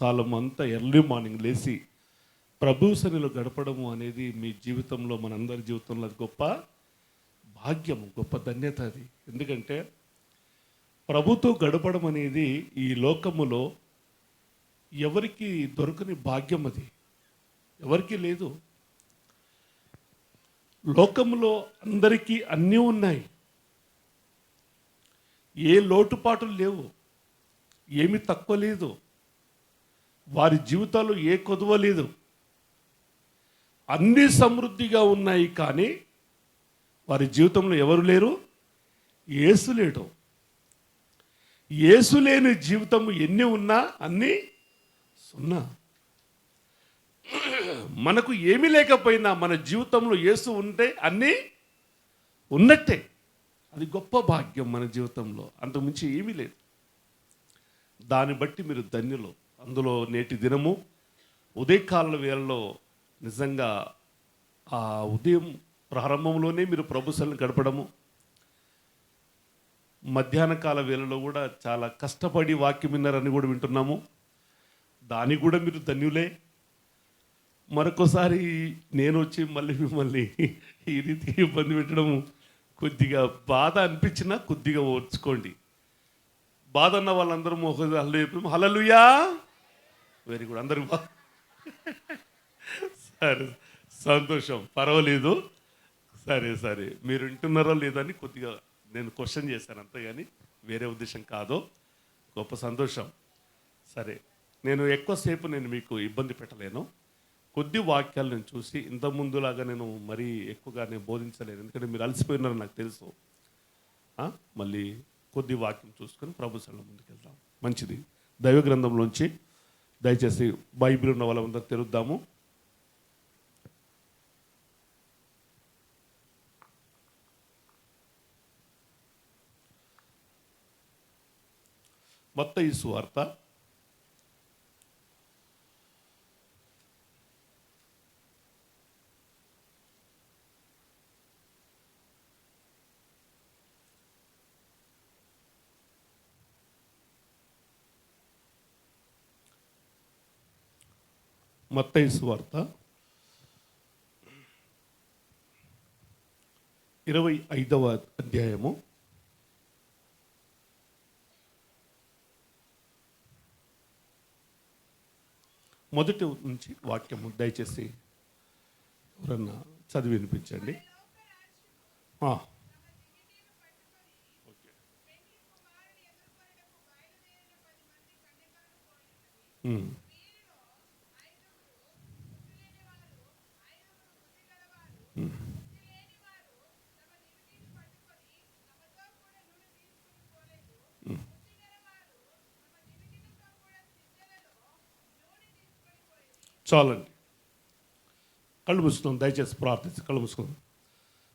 కాలం అంతా early morning లేచి ప్రభు సన్నిధిలో గడపడము అనేది మీ జీవితంలో, మనందరి జీవితంలో అది గొప్ప భాగ్యం, గొప్ప ధన్యత అది. ఎందుకంటే ప్రభుతో గడపడం అనేది ఈ లోకములో ఎవరికి దొరకని భాగ్యం, అది ఎవరికి లేదు. లోకములో అందరికీ అన్నీ ఉన్నాయి, ఏ లోటుపాటులు లేవు, ఏమి తక్కువ లేదు, వారి జీవితాల్లో ఏ కొదువ లేదు, అన్నీ సమృద్ధిగా ఉన్నాయి. కానీ వారి జీవితంలో ఎవరు లేరు? యేసు లేడు. యేసు లేని జీవితం ఎన్ని ఉన్నా అన్నీ సున్నా. మనకు ఏమీ లేకపోయినా మన జీవితంలో యేసు ఉంటే అన్నీ ఉన్నట్టే. అది గొప్ప భాగ్యం మన జీవితంలో, అంతకుమించి ఏమీ లేదు. దాన్ని బట్టి మీరు ధన్యులు. అందులో నేటి దినము ఉదయకాల వేళలో నిజంగా ఆ ఉదయం ప్రారంభంలోనే మీరు ప్రభు సన్నిధిలో గడపడము, మధ్యాహ్న కాల వేళలో కూడా చాలా కష్టపడి వాక్యం విన్నారని కూడా వింటున్నాము. దానికి కూడా మీరు ధన్యులే. మరొకసారి నేను వచ్చి మళ్ళీ మిమ్మల్ని ఈ రీతికి ఇబ్బంది పెట్టడం కొద్దిగా బాధ అనిపించినా కొద్దిగా ఓర్చుకోండి. బాధ అన్న వాళ్ళందరూ హల్లెలూయా, వెరీ గుడ్, అందరూ సరే, సంతోషం, పర్వాలేదు. సరే మీరు వింటున్నారో లేదని కొద్దిగా నేను క్వశ్చన్ చేశాను అంతే, కానీ వేరే ఉద్దేశం కాదు. గొప్ప సంతోషం. సరే, నేను ఎక్కువసేపు మీకు ఇబ్బంది పెట్టలేను. కొద్ది వాక్యాలు నేను చూసి, ఇంతకుముందులాగా నేను మరీ ఎక్కువగా నేను బోధించలేను, ఎందుకంటే మీరు అలసిపోయినారని నాకు తెలుసు. మళ్ళీ కొద్ది వాక్యం చూసుకొని ప్రభు సన్నిధిలో ముందుకెళ్దాం. మంచిది. దైవ గ్రంథంలోంచి దయచేసి బైబిల్ ఉన్న వాళ్ళందరూ తెరుద్దాము. మత్తయి సువార్త 25వ అధ్యాయము మొదటి నుంచి వాక్యము దయచేసి ఎవరన్నా చదివి వినిపించండి. చాలండి, కళ్ళు మూసుకుందాం. దయచేసి ప్రార్థించి కళ్ళు మూసుకుందాం.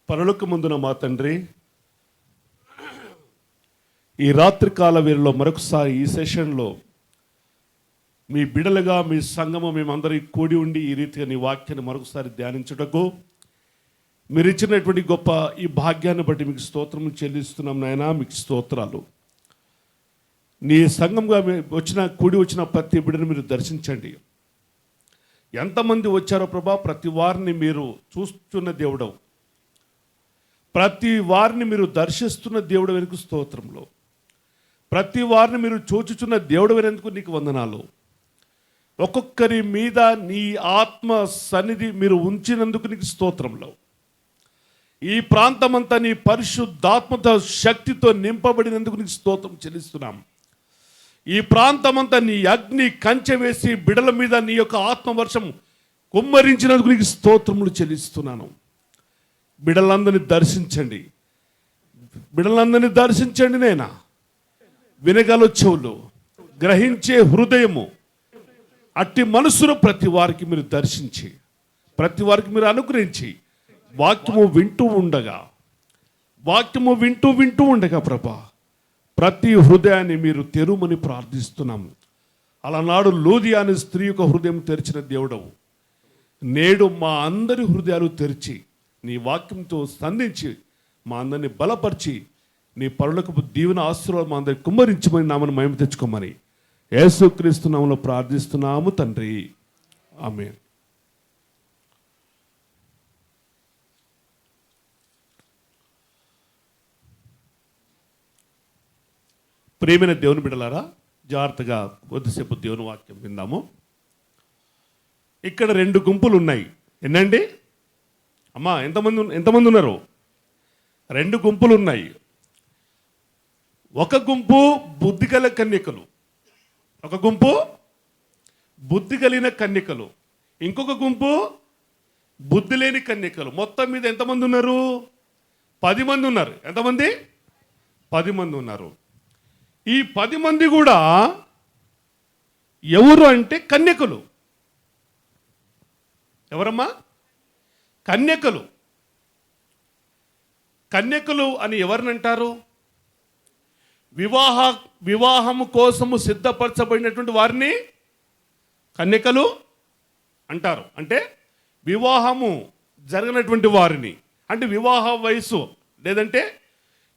పరలోక ముందున మా తండ్రి, ఈ రాత్రికాల వేళలో మరొకసారి ఈ సెషన్లో మీ బిడలుగా, మీ సంఘము, మేమందరి కూడి ఉండి ఈ రీతిగా నీ వాక్యాన్ని మరొకసారి ధ్యానించుటకు మీరు ఇచ్చినటువంటి గొప్ప ఈ భాగ్యాన్ని బట్టి మీకు స్తోత్రం చెల్లిస్తున్నాం నాయనా. మీకు స్తోత్రాలు. నీ సంఘంగా కూడి వచ్చిన ప్రతి బిడ్డను మీరు దర్శించండి. ఎంతమంది వచ్చారో ప్రభా, ప్రతి వారిని మీరు చూస్తున్న దేవుడవు, ప్రతి వారిని మీరు దర్శిస్తున్న దేవుడు వెనుక స్తోత్రంలో, ప్రతి వారిని మీరు చూచుచున్న దేవుడు వెనుక నీకు వందనాలు. ఒక్కొక్కరి మీద నీ ఆత్మ సన్నిధి మీరు ఉంచినందుకు నీకు స్తోత్రంలో, ఈ ప్రాంతమంతా నీ పరిశుద్ధాత్మత శక్తితో నింపబడినందుకు నీకు స్తోత్రం చెల్లిస్తున్నాం. ఈ ప్రాంతమంతా నీ అగ్ని కంచె వేసి బిడల మీద నీ యొక్క ఆత్మవర్షం కుమ్మరించినందుకు నీకు స్తోత్రములు చెల్లిస్తున్నాను. బిడలందరినీ దర్శించండి, బిడలందరినీ దర్శించండి నైనా. వినగల చెవులు, గ్రహించే హృదయము, అట్టి మనసును ప్రతి వారికి మీరు దర్శించి, ప్రతి వారికి మీరు అనుగ్రహించి, వాక్యము వింటూ ఉండగా ప్రభా, ప్రతి హృదయాన్ని మీరు తెరుమని ప్రార్థిస్తున్నాం. అలనాడు లూదియా అనే స్త్రీ యొక్క హృదయం తెరిచిన దేవుడవు, నేడు మా అందరి హృదయాలు తెరిచి నీ వాక్యంతో సంధించి మా అందరిని బలపరిచి నీ పరులకు దీవెన ఆశీర్వాదం మా అందరికి కుమ్మరించమని నామని మహిమ తెచ్చుకోమని యేసుక్రీస్తు నామములో ప్రార్థిస్తున్నాము తండ్రి, ఆమేన్. ప్రియమైన దేవుని బిడ్డలారా, జాగ్రత్తగా కొద్దిసేపు దేవుని వాక్యం విందాము. ఇక్కడ 2 గుంపులు ఉన్నాయి. ఎన్నండి అమ్మా? ఎంతమంది ఉన్నారు? 2 గుంపులు ఉన్నాయి. ఒక గుంపు బుద్ధి గల కన్యకలు, ఒక గుంపు బుద్ధి కలిగిన కన్యకలు, ఇంకొక గుంపు బుద్ధి లేని కన్యకలు. మొత్తం మీద ఎంతమంది ఉన్నారు? 10 మంది ఉన్నారు. ఎంతమంది? 10 మంది ఉన్నారు. ఈ 10 మంది కూడా ఎవరు అంటే కన్యకలు. ఎవరమ్మా? కన్యకలు. కన్యకలు అని ఎవరినంటారు? వివాహము కోసము సిద్ధపరచబడినటువంటి వారిని కన్యకలు అంటారు. అంటే వివాహము జరగనటువంటి వారిని, అంటే వివాహ వయసు లేదంటే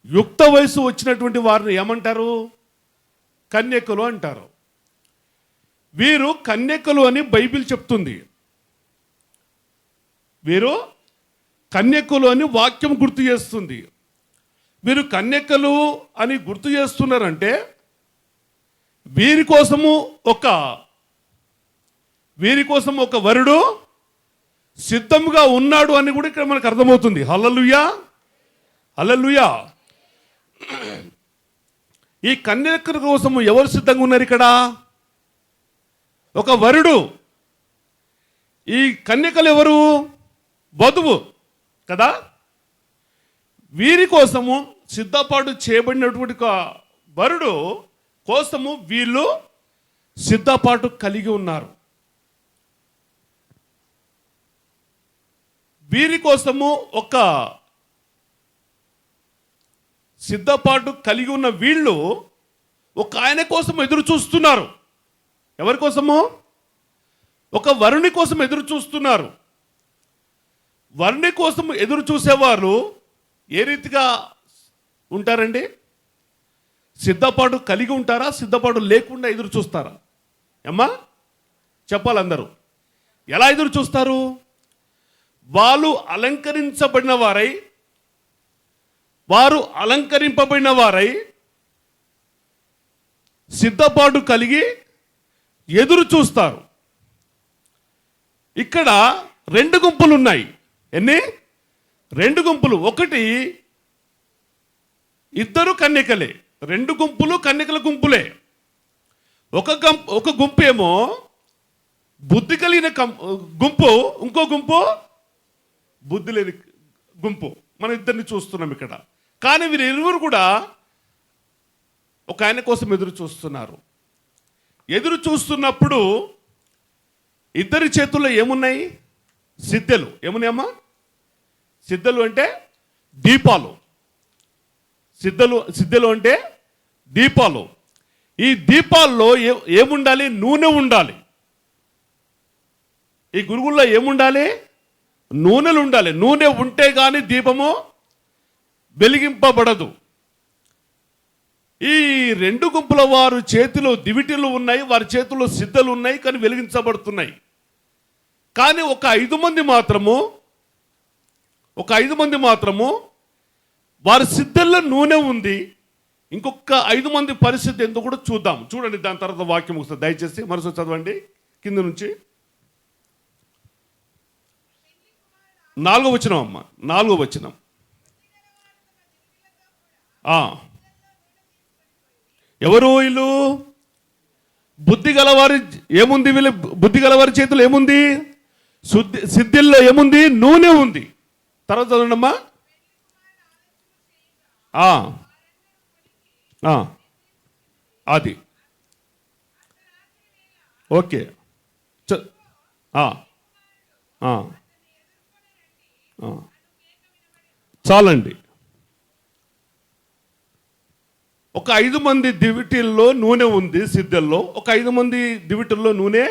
యుక్త వయసు వచ్చినటువంటి వారిని ఏమంటారు? కన్యకలు అంటారు. వీరు కన్యకలు అని బైబిల్ చెప్తుంది. వీరు కన్యకలు అని వాక్యం గుర్తు చేస్తుంది. వీరు కన్యకలు అని గుర్తు చేస్తున్నారంటే వీరి కోసము ఒక వరుడు సిద్ధంగా ఉన్నాడు అని కూడా ఇక్కడ మనకు అర్థమవుతుంది. హల్లెలూయా, హల్లెలూయా. ఈ కన్యకల కోసము ఎవరు సిద్ధంగా ఉన్నారు? ఇక్కడ ఒక వరుడు. ఈ కన్యకలు ఎవరు? వధువు కదా. వీరి కోసము సిద్ధపాటు చేయబడినటువంటి వరుడు కోసము వీళ్ళు సిద్ధపాటు కలిగి ఉన్నారు. వీరి కోసము ఒక సిద్ధపాటు కలిగి ఉన్న వీళ్ళు ఒక ఆయన కోసం ఎదురు చూస్తున్నారు. ఎవరి కోసము? ఒక వరుని కోసం ఎదురు చూస్తున్నారు. వరుని కోసం ఎదురు చూసేవారు ఏ రీతిగా ఉంటారండి? సిద్ధపాటు కలిగి ఉంటారా? సిద్ధపాటు లేకుండా ఎదురు చూస్తారా? అమ్మా చెప్పాలి అందరూ. ఎలా ఎదురు చూస్తారు? వాళ్ళు అలంకరింపబడిన వారై సిద్ధపాటు కలిగి ఎదురు చూస్తారు. ఇక్కడ 2 గుంపులు ఉన్నాయి. ఎన్ని? 2 గుంపులు. ఒకటి ఇద్దరు కన్యకలే. 2 గుంపులు కన్యకల గుంపులే. ఒక గుంపు ఏమో బుద్ధి కలిగిన గుంపు, ఇంకో గుంపు బుద్ధి లేని గుంపు. మనం ఇద్దరిని చూస్తున్నాం ఇక్కడ. కానీ వీరు ఇరువురు కూడా ఒక ఆయన కోసం ఎదురు చూస్తున్నారు. ఎదురు చూస్తున్నప్పుడు ఇద్దరి చేతుల్లో ఏమున్నాయి? సిద్ధెలు. ఏమున్నాయమ్మా? సిద్ధెలు అంటే దీపాలు. సిద్ధెలు అంటే దీపాలు. ఈ దీపాల్లో ఏముండాలి? నూనె ఉండాలి. ఈ గురుగుల్లో ఏముండాలి? నూనెలు ఉండాలి. నూనె ఉంటే కానీ దీపము వెలిగింపబడదు. ఈ 2 గుంపుల వారు చేతిలో దివిటీలు ఉన్నాయి, వారి చేతిలో సిద్ధలు ఉన్నాయి, కానీ వెలిగించబడుతున్నాయి. కానీ ఒక 5 మంది మాత్రము వారి సిద్ధల్లో నూనె ఉంది. ఇంకొక 5 మంది పరిస్థితి ఎందుకు కూడా చూద్దాం. చూడండి, దాని తర్వాత వాక్యం వస్తుంది. దయచేసి మనసు చదవండి కింద నుంచి. 4వ వచనం అమ్మ, 4వ వచనం. ఎవరు వీళ్ళు? బుద్ధి గలవారి ఏముంది? వీళ్ళు బుద్ధి గలవారి చేతులు ఏముంది? సిద్ధిల్లో ఏముంది? నూనె ఉంది. తర్వాత చదవండమ్మా. అది ఓకే. చాలండి. ఒక 5 మంది దివిటీల్లో నూనె ఉంది సిద్ధల్లో, ఒక 5 మంది దివిటీల్లో నూనె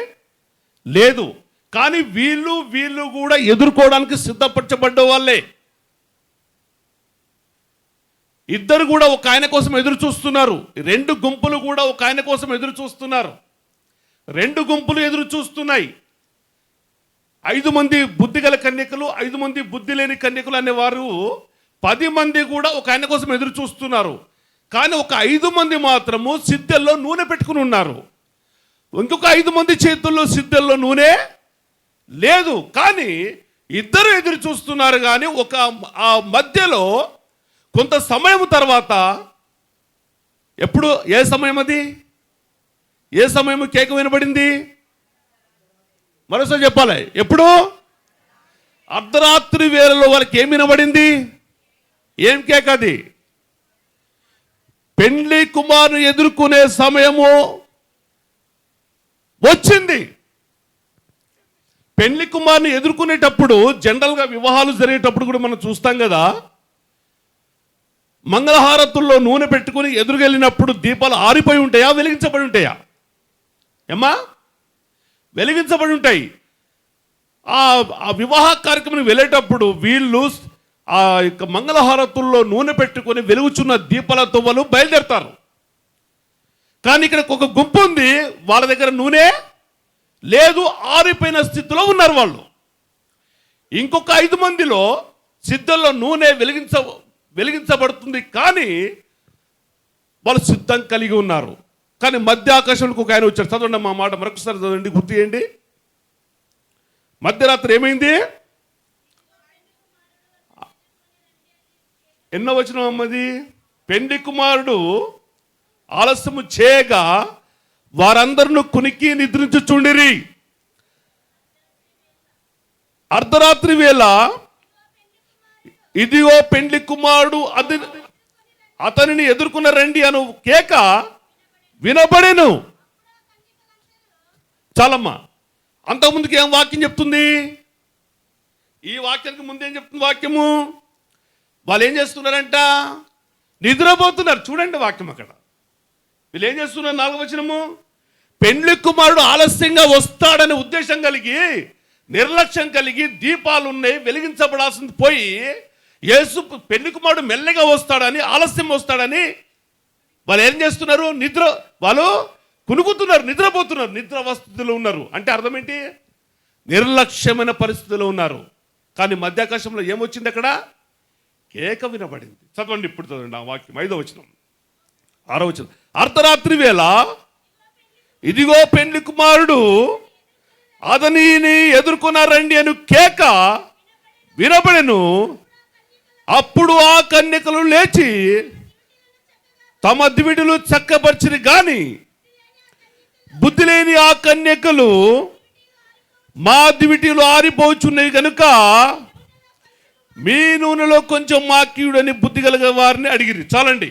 లేదు. కానీ వీళ్ళు కూడా ఎదుర్కోవడానికి సిద్ధపరచబడ్డ వాళ్ళే. ఇద్దరు కూడా ఒక ఆయన కోసం ఎదురు చూస్తున్నారు. రెండు గుంపులు కూడా ఒక ఆయన కోసం ఎదురు చూస్తున్నారు. రెండు గుంపులు ఎదురు చూస్తున్నాయి. 5 మంది బుద్ధి గల కన్యకలు, 5 మంది బుద్ధి లేని కన్యకలు అనేవారు 10 మంది కూడా ఒక ఆయన కోసం ఎదురు చూస్తున్నారు. కానీ ఒక 5 మంది మాత్రము సిద్ధెల్లో నూనె పెట్టుకుని ఉన్నారు. ఇంకొక 5 మంది చేతుల్లో సిద్ధెల్లో నూనె లేదు. కానీ ఇద్దరు ఎదురు చూస్తున్నారు. కానీ ఆ మధ్యలో కొంత సమయం తర్వాత, ఎప్పుడు ఏ సమయం అది, ఏ సమయం కేక వినబడింది? మరోసారి చెప్పాలి. ఎప్పుడు? అర్ధరాత్రి వేళలో వాళ్ళకి ఏం వినబడింది? ఏం కేక అది? పెండ్లి కుమారుని ఎదుర్కొనే సమయము వచ్చింది. పెళ్లి కుమారుని ఎదుర్కొనేటప్పుడు, జనరల్గా వివాహాలు జరిగేటప్పుడు కూడా మనం చూస్తాం కదా, మంగళహారతుల్లో నూనె పెట్టుకుని ఎదురుకెళ్ళినప్పుడు దీపాలు ఆరిపోయి ఉంటాయా, వెలిగించబడి ఉంటాయా? ఏమ్మా? వెలిగించబడి ఉంటాయి. ఆ వివాహ కార్యక్రమం వెళ్ళేటప్పుడు వీళ్ళు ఆ యొక్క మంగళహారతుల్లో నూనె పెట్టుకొని వెలుగుచున్న దీపాలతో వాళ్ళు బయలుదేరతారు. కానీ ఇక్కడ ఒక గుంపు ఉంది, వాళ్ళ దగ్గర నూనె లేదు, ఆరిపోయిన స్థితిలో ఉన్నారు వాళ్ళు. ఇంకొక 5 మందిలో సిద్ధంలో నూనె వెలిగించబడుతుంది, కానీ వాళ్ళు సిద్ధం కలిగి ఉన్నారు. కానీ మధ్య ఆకాశంలోకి ఒక ఆయన వచ్చాడు. చదవండి మా మాట మరొకసారి చదవండి, గుర్తు చేయండి. మధ్యరాత్రి ఏమైంది? ఎన్నో వచనం అమ్మది? పెండ్లి కుమారుడు ఆలస్యము చేయగా వారందరూ కునికి నిద్రించుచుండిరి. అర్ధరాత్రి వేళ ఇదిగో పెండ్లి కుమారుడు అతనిని ఎదుర్కొన్న రండి అను కేక వినబడెను. చాలమ్మా. అంతకుముందుకు ఏం వాక్యం చెప్తుంది? ఈ వాక్యానికి ముందేం చెప్తుంది వాక్యము? వాళ్ళు ఏం చేస్తున్నారంట? నిద్రపోతున్నారు. చూడండి వాక్యం అక్కడ. వీళ్ళు ఏం చేస్తున్నారు? 4వ వచనము, పెండ్లి కుమారుడు ఆలస్యంగా వస్తాడనే ఉద్దేశం కలిగి, నిర్లక్ష్యం కలిగి, దీపాలు ఉన్నాయి వెలిగించబడాల్సింది పోయి, యేసు పెండ్లి కుమారుడు మెల్లగా వస్తాడని, ఆలస్యం వస్తాడని వాళ్ళు ఏం చేస్తున్నారు? వాళ్ళు కునుకుతున్నారు, నిద్రపోతున్నారు, నిద్ర పరిస్థితిలో ఉన్నారు. అంటే అర్థం ఏంటి? నిర్లక్ష్యమైన పరిస్థితిలో ఉన్నారు. కానీ మధ్యాకాశంలో ఏమొచ్చింది? అక్కడ కేక వినబడింది. చదవండి, ఇప్పుడు చదవండి ఆ వాక్యం, 5వ వచనం, 6వ వచనం. అర్ధరాత్రి వేళ ఇదిగో పెండ్లి కుమారుడు అతనిని ఎదుర్కొన్న రండి అని కేక వినబడెను. అప్పుడు ఆ కన్యకలు లేచి తమ దివిటీలు చక్కపరిచిరి. గాని బుద్ధి లేని ఆ కన్యకలు, మా దివిటీలు ఆరిపోచున్నవి కనుక మీ నూనెలో కొంచెం మాకీయుడని బుద్ధి కలిగిన వారిని అడిగిరి. చాలండి.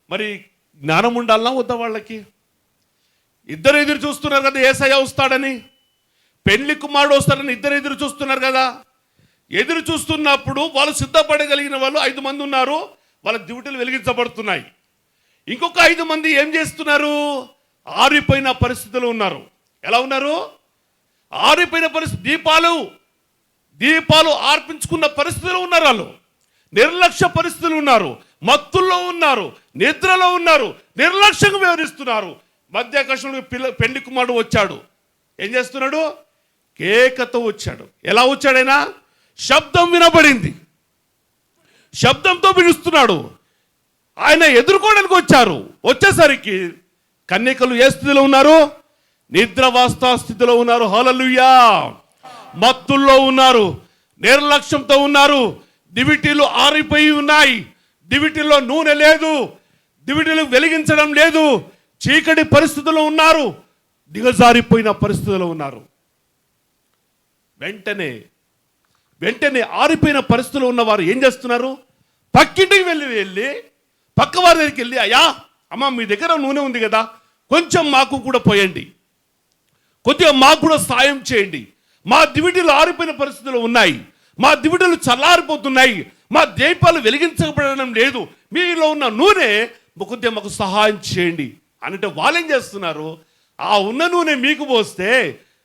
మరి జ్ఞానం ఉండాలన్నా వద్దా వాళ్ళకి? ఇద్దరు ఎదురు చూస్తున్నారు కదా, యేసయ్య వస్తాడని, పెండ్లి కుమారుడు వస్తాడని ఇద్దరు ఎదురు చూస్తున్నారు కదా. ఎదురు చూస్తున్నప్పుడు వాళ్ళు సిద్ధపడగలిగిన వాళ్ళు 5 మంది ఉన్నారు. వాళ్ళ డ్యూటీలు వెలిగించబడుతున్నాయి. ఇంకొక 5 మంది ఏం చేస్తున్నారు? ఆరిపోయిన పరిస్థితులు ఉన్నారు. ఎలా ఉన్నారు? ఆరిపోయిన పరిస్థితి. దీపాలు ఆర్పించుకున్న పరిస్థితులు ఉన్నారు. వాళ్ళు నిర్లక్ష్య పరిస్థితులు ఉన్నారు, మత్తుల్లో ఉన్నారు, నిద్రలో ఉన్నారు, నిర్లక్ష్యంగా వ్యవహరిస్తున్నారు. మధ్యాకాశంలో పెండ్లి కుమారుడు వచ్చాడు. ఏం చేస్తున్నాడు? కేకతో వచ్చాడు. ఎలా వచ్చాడైనా? శబ్దం వినబడింది, శబ్దంతో పిలుస్తున్నాడు. ఆయన ఎదుర్కోవడానికి వచ్చారు. వచ్చేసరికి కన్యకలు ఏ స్థితిలో ఉన్నారు? నిద్రావస్థ స్థితిలో ఉన్నారు. హల్లెలూయా. మత్తుల్లో ఉన్నారు, నిర్లక్ష్యంతో ఉన్నారు. దివిటీలు ఆరిపోయి ఉన్నాయి, దివిటీల్లో నూనె లేదు, దివిటీలు వెలిగించడం లేదు, చీకటి పరిస్థితుల్లో ఉన్నారు, దిగజారిపోయిన పరిస్థితుల్లో ఉన్నారు. వెంటనే ఆరిపోయిన పరిస్థితుల్లో ఉన్నవారు ఏం చేస్తున్నారు? పక్కింటికి వెళ్ళి పక్క వారి దగ్గరికి వెళ్ళి, అయ్యా అమ్మ మీ దగ్గర నూనె ఉంది కదా, కొంచెం మాకు కూడా పోయండి, కొద్దిగా మాకు కూడా సాయం చేయండి, మా దివిటీలు ఆరిపోయిన పరిస్థితులు ఉన్నాయి, మా దివిటీలు చల్లారిపోతున్నాయి, మా దీపాలు వెలిగించబడడం లేదు, మీలో ఉన్న నూనె కొద్దిగా మాకు సహాయం చేయండి అంటే వాళ్ళు ఏం చేస్తున్నారు? ఆ ఉన్న నూనె మీకు పోస్తే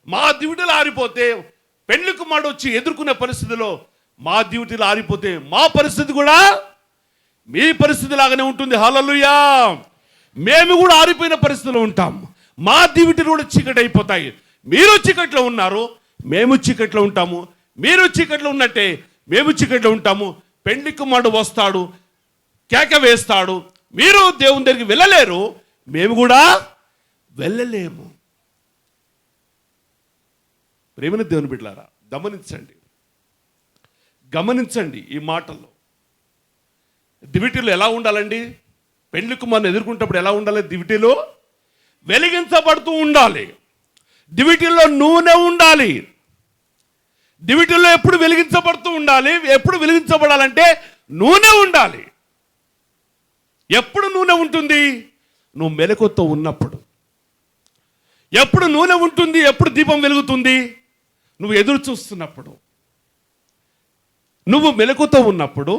మా దివిటీలు ఆరిపోతే పెండ్లి కుమారుడు వచ్చి ఎదుర్కొనే పరిస్థితిలో మా డ్యూటీలు ఆరిపోతే మా పరిస్థితి కూడా మీ పరిస్థితి లాగానే ఉంటుంది. హల్లెలూయా. మేము కూడా ఆరిపోయిన పరిస్థితిలో ఉంటాం. మా డ్యూటీలు కూడా చీకటి అయిపోతాయి. మీరు చీకట్లో ఉన్నారు, మేము చీకట్లో ఉంటాము. మీరు చీకట్లో ఉన్నట్టే మేము చీకట్లో ఉంటాము. పెండ్లి కుమారుడు వస్తాడు, కేక వేస్తాడు, మీరు దేవుని దగ్గరికి వెళ్ళలేరు, మేము కూడా వెళ్ళలేము. ప్రేమన దేవుని బిడ్డలారా, గమనించండి ఈ మాటల్లో. దివిటీలో ఎలా ఉండాలండి? పెండ్లి కుమారుని ఎదుర్కొంటప్పుడు ఎలా ఉండాలి? దివిటీలో వెలిగించబడుతూ ఉండాలి. దివిటీలో నూనె ఉండాలి. దివిటీలో ఎప్పుడు వెలిగించబడుతూ ఉండాలి. ఎప్పుడు వెలిగించబడాలంటే నూనె ఉండాలి. ఎప్పుడు నూనె ఉంటుంది? నువ్వు మెలకువతో ఉన్నప్పుడు. ఎప్పుడు నూనె ఉంటుంది? ఎప్పుడు దీపం వెలుగుతుంది? నువ్వు ఎదురు చూస్తున్నప్పుడు, నువ్వు మెలకువతో ఉన్నప్పుడు,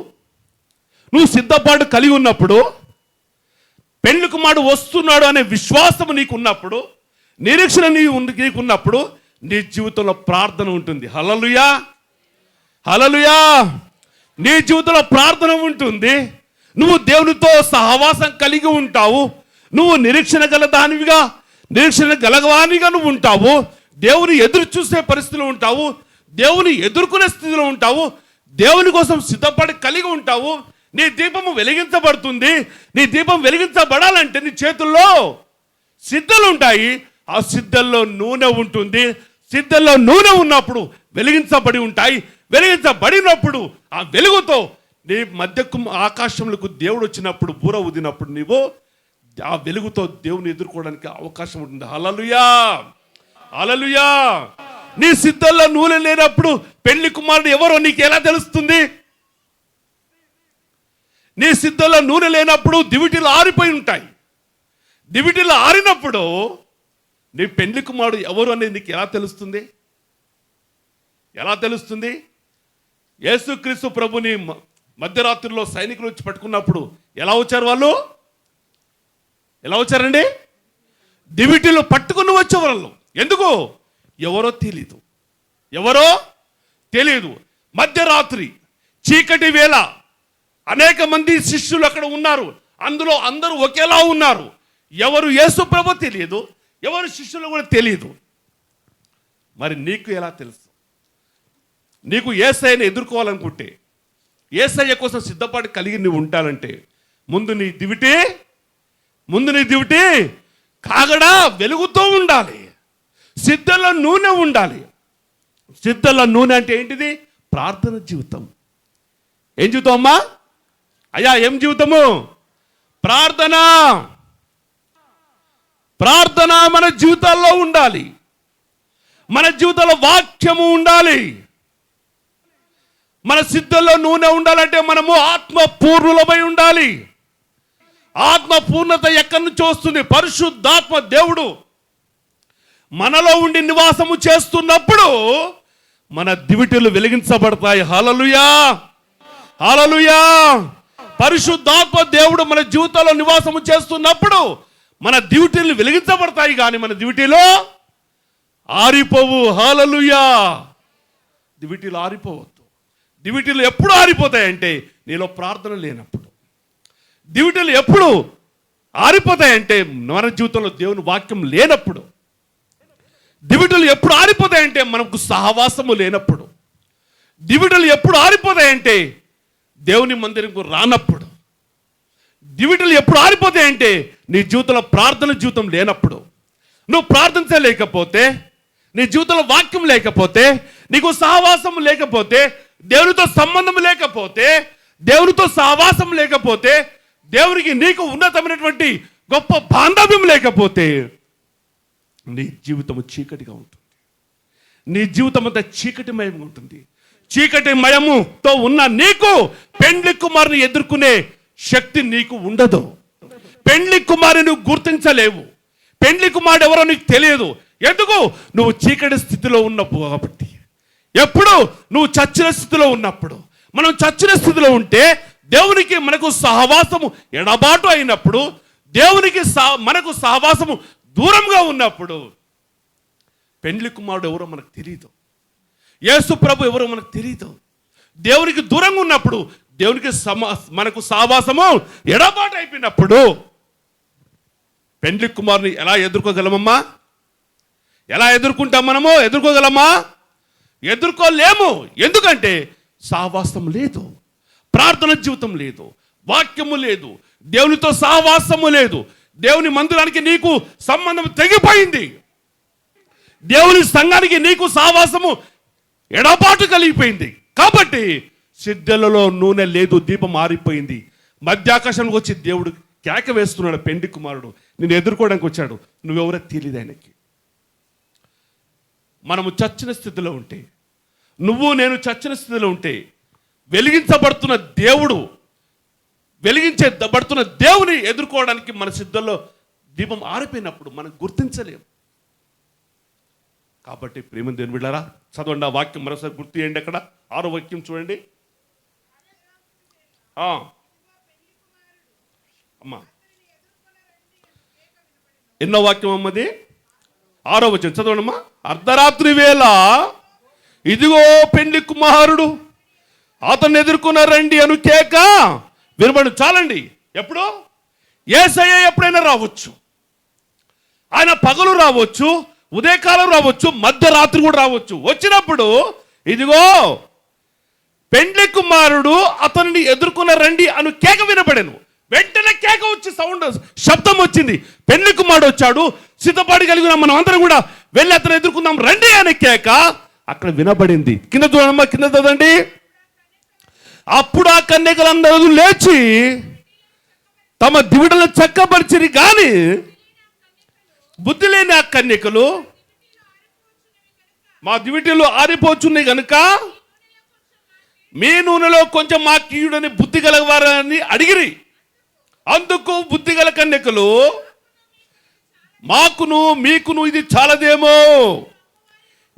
నువ్వు సిద్ధపాటు కలిగి ఉన్నప్పుడు, పెండ్లి కుమారుడు వస్తున్నాడు అనే విశ్వాసం నీకు ఉన్నప్పుడు, నిరీక్షణ నీకు ఉన్నప్పుడు నీ జీవితంలో ప్రార్థన ఉంటుంది. హల్లెలూయా, హల్లెలూయా. నీ జీవితంలో ప్రార్థన ఉంటుంది. నువ్వు దేవునితో సహవాసం కలిగి ఉంటావు. నువ్వు నిరీక్షణ గలవానిగా నువ్వు ఉంటావు. దేవుని ఎదురు చూసే పరిస్థితిలో ఉంటావు. దేవుని ఎదుర్కొనే స్థితిలో ఉంటావు. దేవుని కోసం సిద్ధపడి కలిగి ఉంటావు. నీ దీపము వెలిగించబడుతుంది. నీ దీపం వెలిగించబడాలంటే నీ చేతుల్లో సిద్ధలు ఉంటాయి. ఆ సిద్ధల్లో నూనె ఉంటుంది. సిద్ధల్లో నూనె ఉన్నప్పుడు వెలిగించబడి ఉంటాయి. వెలిగించబడినప్పుడు ఆ వెలుగుతో నీ మధ్యకు ఆకాశంలోకి దేవుడు వచ్చినప్పుడు, బూర ఊదినప్పుడు నీవు ఆ వెలుగుతో దేవుని ఎదుర్కోవడానికి అవకాశం ఉంటుంది. హల్లెలూయా, హల్లెలూయా. నీ సిద్ధల్లో నూనె లేనప్పుడు పెళ్లి కుమారుడు ఎవరో నీకు ఎలా తెలుస్తుంది? నీ సిద్ధంలో నూనె లేనప్పుడు దివిటీలు ఆరిపోయి ఉంటాయి. దివిటీలు ఆరినప్పుడు నీ పెళ్లి కుమారుడు ఎవరు అనేది నీకు ఎలా తెలుస్తుంది? ఎలా తెలుస్తుంది? యేసుక్రీస్తు ప్రభుని మధ్యరాత్రిలో సైనికులు వచ్చి పట్టుకున్నప్పుడు ఎలా వచ్చారు వాళ్ళు? ఎలా వచ్చారండి? దివిటీలు పట్టుకుని వచ్చేవాళ్ళు. ఎందుకు? ఎవరో తెలీదు. మధ్యరాత్రి చీకటి వేళ అనేక మంది శిష్యులు అక్కడ ఉన్నారు. అందులో అందరూ ఒకేలా ఉన్నారు. ఎవరు యేసు ప్రభు తెలియదు, ఎవరు శిష్యులు కూడా తెలియదు. మరి నీకు ఎలా తెలుసు? నీకు యేసయ్యను ఎదుర్కోవాలనుకుంటే, యేసయ్య కోసం సిద్ధపాటు కలిగి నువ్వు ఉంటానంటే ముందు నీ దివిటి కాగడా వెలుగుతూ ఉండాలి. సిద్ధంలో నూనె ఉండాలి. సిద్ధంలో నూనె అంటే ఏంటిది? ప్రార్థన జీవితం. ఏం జీవితం అమ్మా? అయ్యా ఏం జీవితము? ప్రార్థన మన జీవితాల్లో ఉండాలి. మన జీవితంలో వాక్యము ఉండాలి. మన సిద్ధంలో నూనె ఉండాలంటే మనము ఆత్మపూర్ణులమై ఉండాలి. ఆత్మ పూర్ణత ఎక్కడి నుంచి వస్తుంది? పరిశుద్ధాత్మ దేవుడు మనలో ఉండి నివాసము చేస్తున్నప్పుడు మన దివిటీలు వెలిగించబడతాయి. హల్లెలూయా, హల్లెలూయా. పరిశుద్ధాత్మ దేవుడు మన జీవితంలో నివాసము చేస్తున్నప్పుడు మన దివిటీలు వెలిగించబడతాయి, కానీ మన దివిటీలో ఆరిపోవు. హల్లెలూయా. దివిటీలు ఆరిపోవద్దు. దివిటీలు ఎప్పుడు ఆరిపోతాయంటే నీలో ప్రార్థన లేనప్పుడు. దివిటీలు ఎప్పుడు ఆరిపోతాయంటే మన జీవితంలో దేవుని వాక్యం లేనప్పుడు. దివిటీలు ఎప్పుడు ఆరిపోతాయంటే మనకు సహవాసము లేనప్పుడు. దివిటీలు ఎప్పుడు ఆరిపోతాయంటే దేవుని మందిరంకు రానప్పుడు. దివిటీలు ఎప్పుడు ఆరిపోతాయంటే నీ జీవితంలో ప్రార్థన జీవితం లేనప్పుడు. నువ్వు ప్రార్థించలేకపోతే, నీ జీవితంలో వాక్యం లేకపోతే, నీకు సహవాసం లేకపోతే, దేవునితో సంబంధం లేకపోతే, దేవునితో సహవాసం లేకపోతే, దేవునికి నీకు ఉన్నతమైనటువంటి గొప్ప బాంధవ్యం లేకపోతే నీ జీవితం చీకటిగా ఉంటుంది. నీ జీవితం అంతా చీకటిమయంగా ఉంటుంది. చీకటిమయముతో ఉన్న నీకు పెండ్లి కుమారుని ఎదుర్కొనే శక్తి నీకు ఉండదు. పెండ్లి కుమారుని నువ్వు గుర్తించలేవు. పెండ్లి కుమారుడు ఎవరో నీకు తెలియదు. ఎందుకు? నువ్వు చీకటి స్థితిలో ఉన్నప్పుడు కాబట్టి. ఎప్పుడు నువ్వు చచ్చిన స్థితిలో ఉన్నప్పుడు. మనం చచ్చిన స్థితిలో ఉంటే దేవునికి మనకు సహవాసము ఎడబాటు అయినప్పుడు, దేవునికి మనకు సహవాసము దూరంగా ఉన్నప్పుడు పెండ్లి కుమారుడు ఎవరో మనకు తెలియదు. యేసు ప్రభు ఎవరో మనకు తెలియదు. దేవునికి దూరంగా ఉన్నప్పుడు, దేవునికి మనకు సావాసము ఎడబాటు అయిపోయినప్పుడు పెండ్లి కుమారుని ఎలా ఎదుర్కోగలమమ్మా? ఎలా ఎదుర్కొంటాం మనము? ఎదుర్కోగలమా? ఎదుర్కోలేము. ఎందుకంటే సావాసం లేదు, ప్రార్థన జీవితం లేదు, వాక్యము లేదు, దేవునితో సహవాసము లేదు. దేవుని మందిరానికి నీకు సంబంధం తెగిపోయింది. దేవుని సంఘానికి నీకు సహవాసము ఎడబాటు కలిగిపోయింది. కాబట్టి సిద్ధలలో నూనె లేదు, దీపం ఆరిపోయింది. మధ్యాకాశంలోకి వచ్చి దేవుడు కేక వేస్తున్నాడు. పెండ్లి కుమారుడు నేను ఎదుర్కోవడానికి వచ్చాడు, నువ్వెవరో తెలియదు ఆయనకి. మనము చచ్చిన స్థితిలో ఉంటే, నువ్వు నేను చచ్చిన స్థితిలో ఉంటే, వెలిగించబడుతున్న దేవుని ఎదుర్కోవడానికి మన సిద్ధంలో దీపం ఆరిపోయినప్పుడు మనం గుర్తించలేం. కాబట్టి ప్రేమ దేవుని బిడ్డలారా, చదవండి ఆ వాక్యం మరోసారి గుర్తు చేయండి. అక్కడ 6వ వాక్యం చూడండి. అమ్మా, ఎన్నో వాక్యం అమ్మది? 6వ వచనం చదవండి అమ్మా. అర్ధరాత్రి వేళ ఇదిగో పెండ్లి కుమారుడు, అతన్ని ఎదుర్కొన్న రండి అను కేక వినబడి. చాలండి. ఎప్పుడు? యేసయ్య ఎప్పుడైనా రావచ్చు. ఆయన పగలు రావచ్చు, ఉదయకాలం రావచ్చు, మధ్యరాత్రి కూడా రావచ్చు. వచ్చినప్పుడు ఇదిగో పెండ్లి కుమారుడు అతన్ని ఎదుర్కొన్న రండి అను కేక వినబడెను. వెంటనే కేక వచ్చి శబ్దం వచ్చింది. పెండ్లి కుమారుడు వచ్చాడు, సిద్ధపాటు కలిగిన మనం అందరం కూడా వెళ్ళి అతను ఎదుర్కొందాం రండి అనే కేక అక్కడ వినబడింది. కింద చూడమ్మా, కింద చదవండి. అప్పుడు ఆ కన్యకలందరూ లేచి తమ దివిడలను చక్కపరిచిరి, కానీ బుద్ధి లేని ఆ కన్యకలు మా దివిటీలు ఆరిపోచున్నాయి కనుక మీ నూనెలో కొంచెం మా కీయుడని బుద్ధి గలవారని అడిగిరి. అందుకు బుద్ధి గల కన్యకలు మాకును మీకును ఇది చాలదేమో,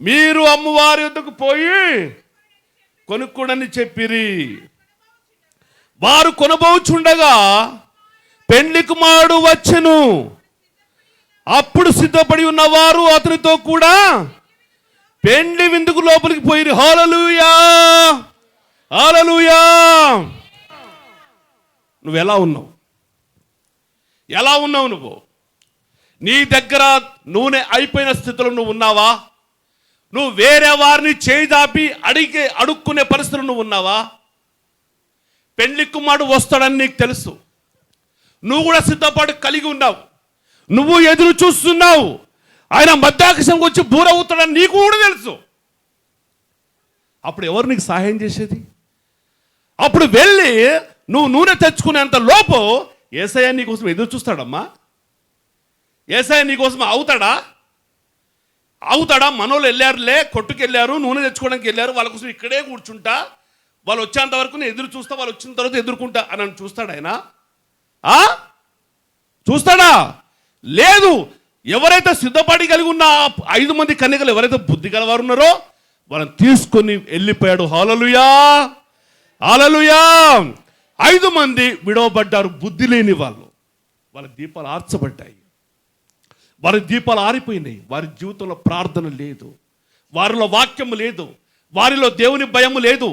మీరు అమ్మవారి వద్దకు పోయి కొనుక్కోడని చెప్పిరి. వారు కొనబోచుండగా పెండ్లి కుమారుడు వచ్చెను. అప్పుడు సిద్ధపడి ఉన్నవారు అతనితో కూడా పెండ్లి విందుకు లోపలికి పోయిరి. హల్లెలూయా, హల్లెలూయా. నువ్వు ఎలా ఉన్నావు? ఎలా ఉన్నావు నువ్వు? నీ దగ్గర నూనె అయిపోయిన స్థితిలో నువ్వు ఉన్నావా? నువ్వు వేరే వారిని చేయి దాపి అడుక్కునే పరిస్థితులు నువ్వు ఉన్నావా? పెండ్లి కుమారుడు వస్తాడని నీకు తెలుసు, నువ్వు కూడా సిద్ధపాటు కలిగి ఉన్నావు, నువ్వు ఎదురు చూస్తున్నావు. ఆయన మధ్యాకాశంకి వచ్చి బూర అవుతాడని నీకు కూడా తెలుసు. అప్పుడు ఎవరు నీకు సహాయం చేసేది? అప్పుడు వెళ్ళి నువ్వు నూనె తెచ్చుకునేంత లోపు యేసయ్య నీకోసం ఎదురు చూస్తాడమ్మా. యేసయ్య నీకోసం అవుతాడా? మనోళ్ళు వెళ్ళారులే, కొట్టుకెళ్ళారు, నూనె తెచ్చుకోవడానికి వెళ్ళారు, వాళ్ళ కోసం ఇక్కడే కూర్చుంటా, వాళ్ళు వచ్చేంత వరకు నేను ఎదురు చూస్తా, వాళ్ళు వచ్చిన తర్వాత ఎదుర్కొంటా అని చూస్తాడు ఆయన? చూస్తాడా? లేదు. ఎవరైతే సిద్ధపాటు కలిగి ఉన్న 5 మంది కన్యకలు ఎవరైతే బుద్ధి గలవారు ఉన్నారో వాళ్ళని తీసుకొని వెళ్ళిపోయాడు. హల్లెలూయా, హల్లెలూయా. 5 మంది విడవబడ్డారు, బుద్ధి లేని వాళ్ళు. వాళ్ళ దీపాలు ఆర్చబడ్డాయి, వారి దీపాలు ఆరిపోయినాయి. వారి జీవితంలో ప్రార్థన లేదు, వారిలో వాక్యము లేదు, వారిలో దేవుని భయము లేదు,